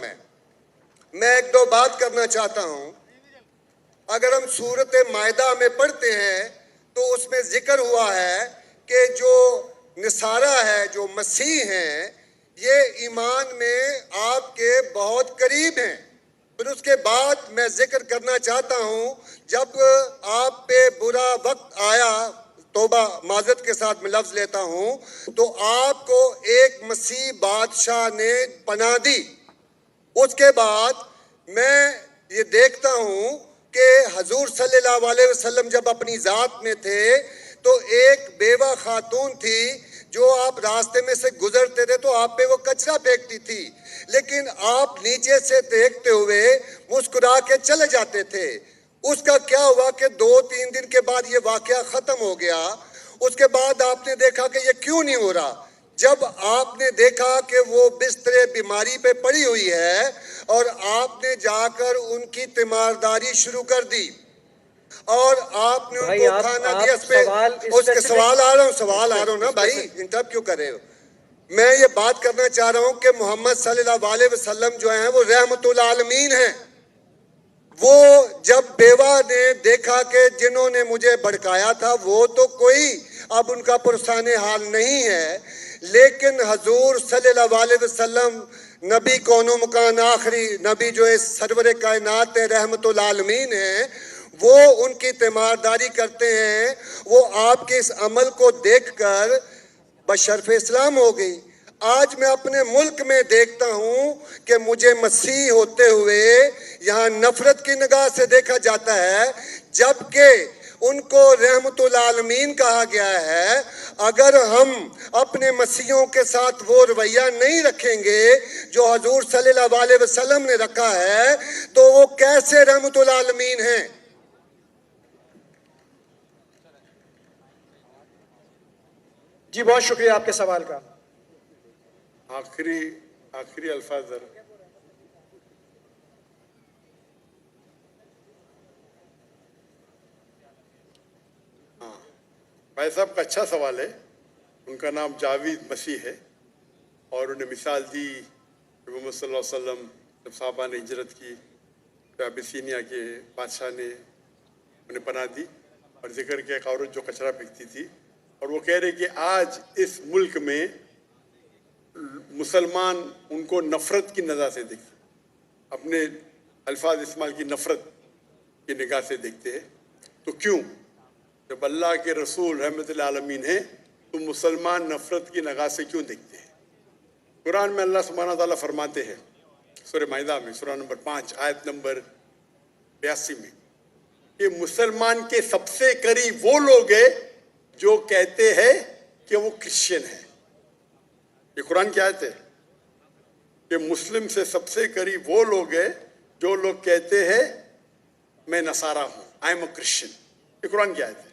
میں ایک دو بات کرنا چاہتا ہوں. اگر ہم سورۃ مائدہ میں پڑھتے ہیں تو اس میں ذکر ہوا ہے کہ جو نصارہ ہے, جو مسیح ہیں, یہ ایمان میں آپ کے بہت قریب ہیں. پھر اس کے بعد میں ذکر کرنا چاہتا ہوں, جب آپ پہ برا وقت آیا, توبہ معذرت کے ساتھ میں لفظ لیتا ہوں, تو آپ کو ایک مسیح بادشاہ نے پناہ دی. اس کے بعد میں یہ دیکھتا ہوں کہ حضور صلی اللہ علیہ وسلم جب اپنی ذات میں تھے تو ایک بیوہ خاتون تھی جو آپ راستے میں سے گزرتے تھے تو آپ پہ وہ کچرا پھینکتی تھی, لیکن آپ نیچے سے دیکھتے ہوئے مسکرا کے چلے جاتے تھے. اس کا کیا ہوا کہ 2-3 دن کے بعد یہ واقعہ ختم ہو گیا. اس کے بعد آپ نے دیکھا کہ یہ کیوں نہیں ہو رہا. جب آپ نے دیکھا کہ وہ بستر بیماری پہ پڑی ہوئی ہے اور آپ نے جا کر ان کی تیمارداری شروع کر دی اور آپ نے ان کو کھانا دیا. اس کے سوال آ رہا ہوں نا بھائی, انٹرپٹ کیوں کر رہے ہو. میں یہ بات کرنا چاہ رہا ہوں کہ محمد صلی اللہ علیہ وسلم جو ہیں وہ رحمت العالمین ہیں. وہ جب بیوہ نے دیکھا کہ جنہوں نے مجھے بھڑکایا تھا وہ تو کوئی اب ان کا پرسان حال نہیں ہے, لیکن حضور صلی اللہ علیہ وسلم نبی کون و مکان آخری نبی جو ہے سرور کائنات رحمت العالمین ہیں, وہ ان کی تیمارداری کرتے ہیں. وہ آپ کے اس عمل کو دیکھ کر بشرف اسلام ہو گئی. آج میں اپنے ملک میں دیکھتا ہوں کہ مجھے مسیح ہوتے ہوئے یہاں نفرت کی نگاہ سے دیکھا جاتا ہے, جبکہ ان کو رحمت العالمین کہا گیا ہے. اگر ہم اپنے مسیحوں کے ساتھ وہ رویہ نہیں رکھیں گے جو حضور صلی اللہ علیہ وسلم نے رکھا ہے تو وہ کیسے رحمت العالمین ہیں؟ جی بہت شکریہ آپ کے سوال کا. آخری الفاظ ذرا. بھائی صاحب کا اچھا سوال ہے. ان کا نام جاوید مسیح ہے اور انہیں مثال دی کہ محمد صلی اللہ علیہ وسلم جب صحابہ نے ہجرت کی تو ابیسینیا کے بادشاہ نے انہیں پناہ دی اور ذکر کیا ایک عورت جو کچرا پھینکتی تھی اور وہ کہہ رہے کہ آج اس ملک میں مسلمان ان کو نفرت کی نظر سے دیکھتے, اپنے الفاظ استعمال کی نفرت کی نگاہ سے دیکھتے ہیں. تو کیوں جب اللہ کے رسول رحمت العالمین ہیں تو مسلمان نفرت کی نگاہ سے کیوں دیکھتے ہیں؟ قرآن میں اللہ سبحانہ تعالیٰ فرماتے ہیں سورہ مائدہ میں سورہ نمبر 5 آیت نمبر 82 میں کہ مسلمان کے سب سے قریب وہ لوگ ہیں جو کہتے ہیں کہ وہ کرسچن ہیں. یہ قرآن کی آیت ہے کہ مسلم سے سب سے قریب وہ لوگ ہیں جو لوگ کہتے ہیں میں نصارہ ہوں, آئی ایم اے کرسچن. یہ قرآن کی آیت ہے.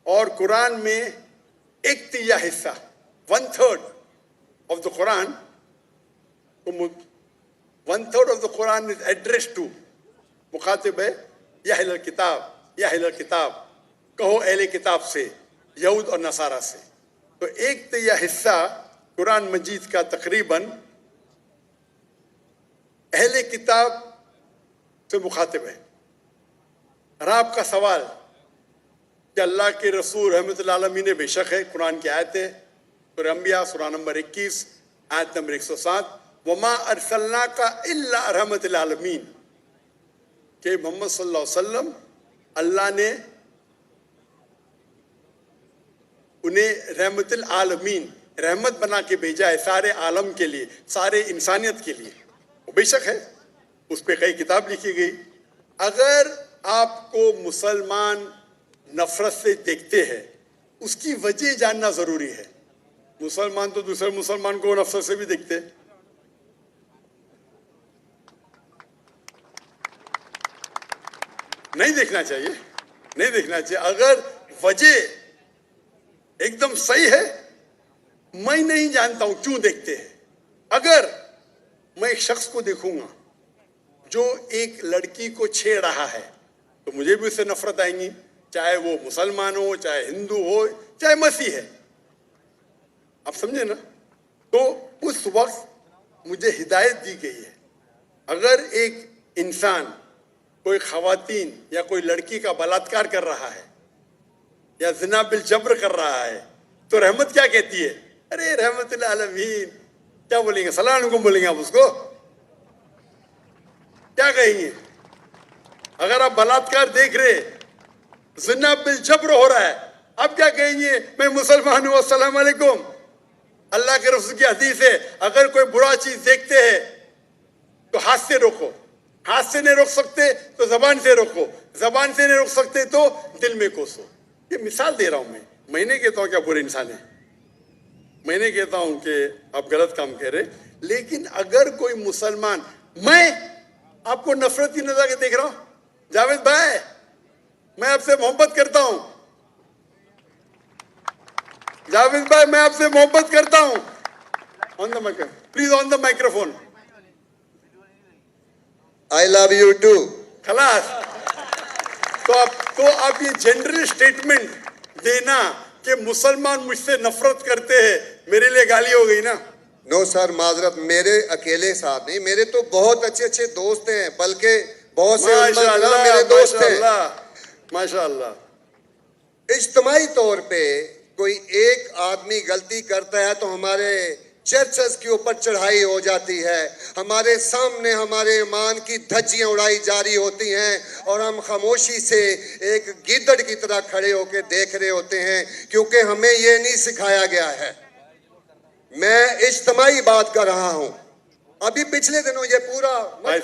اور قرآن میں ایک تیہ حصہ 1/3 of the Quran, 1/3 of the Quran is addressed to مخاطب ہے یا اہل الکتاب, کہو اہل کتاب سے, یہود اور نصارہ سے. تو ایک تیہ حصہ قرآن مجید کا تقریباً اہل کتاب سے مخاطب ہے. اور آپ کا سوال کہ اللہ کے رسول رحمت العالمین بے شک ہے, قرآن کی آیت ہے سورہ انبیاء سورہ نمبر 21 آیت نمبر 107 وما ارسلناک الا رحمت العالمین, کہ محمد صلی اللہ علیہ وسلم اللہ نے انہیں رحمت العالمین رحمت بنا کے بھیجا ہے سارے عالم کے لیے, سارے انسانیت کے لیے. وہ بے شک ہے, اس پہ کئی کتاب لکھی گئی. اگر آپ کو مسلمان نفرت سے دیکھتے ہیں اس کی وجہ جاننا ضروری ہے. مسلمان تو دوسرے مسلمان کو نفرت سے بھی دیکھتے, نہیں دیکھنا چاہیے. اگر وجہ ایک دم صحیح ہے, میں نہیں جانتا ہوں کیوں دیکھتے ہیں. اگر میں ایک شخص کو دیکھوں گا جو ایک لڑکی کو چھیڑ رہا ہے تو مجھے بھی اس سے نفرت آئیں گی, چاہے وہ مسلمان ہو, چاہے ہندو ہو, چاہے مسیح ہے. آپ سمجھے نا؟ تو اس وقت مجھے ہدایت دی گئی ہے اگر ایک انسان کوئی خواتین یا کوئی لڑکی کا بلاತ್ಕಾರ کر رہا ہے یا زنا بالجبر کر رہا ہے تو رحمت کیا کہتی ہے؟ ارے رحمت العالمین. کیا بولیں گے؟ السلام علیکم بولیں گے آپ اس کو؟ کیا کہیں گے؟ اگر آپ بلاತ್ಕಾರ دیکھ رہے, زنا بالجبر ہو رہا ہے, اب کیا کہیں گے؟ میں مسلمان ہوں, السلام علیکم. اللہ کے رسول کی حدیث ہے اگر کوئی برا چیز دیکھتے ہیں تو ہاتھ سے روکو, ہاتھ سے نہیں روک سکتے تو زبان سے روکو, زبان سے نہیں روک سکتے تو دل میں کوسو. یہ مثال دے رہا ہوں میں نہیں کہتا ہوں کہ آپ برے انسان ہیں, میں نہیں کہتا ہوں کہ آپ غلط کام کہہ رہے, لیکن اگر کوئی مسلمان, میں آپ کو نفرت کی نظر کے دیکھ رہا ہوں, جاوید بھائی میں آپ سے محبت کرتا ہوں, جاوید بھائی میں آپ سے محبت کرتا ہوں, on the microphone please, on the microphone. I love you too. خلاص. تو آپ یہ جنرل سٹیٹمنٹ دینا کہ مسلمان مجھ سے نفرت کرتے ہیں, میرے لیے گالی ہو گئی نا. نو سر, معذرت, میرے اکیلے ساتھ نہیں, میرے تو بہت اچھے دوست ہیں, بلکہ بہت سے میرے دوست ہیں. ماشاء اللہ. اجتماعی طور پہ کوئی ایک آدمی غلطی کرتا ہے تو ہمارے چرچز کے اوپر چڑھائی ہو جاتی ہے, ہمارے سامنے ہمارے ایمان کی دھجیاں اڑائی جاری ہوتی ہیں اور ہم خاموشی سے ایک گیدڑ کی طرح کھڑے ہو کے دیکھ رہے ہوتے ہیں, کیونکہ ہمیں یہ نہیں سکھایا گیا ہے. میں اجتماعی بات کر رہا ہوں. ابھی پچھلے دنوں یہ پورا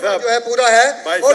جو ہے پورا ہے, اور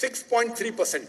6.3%,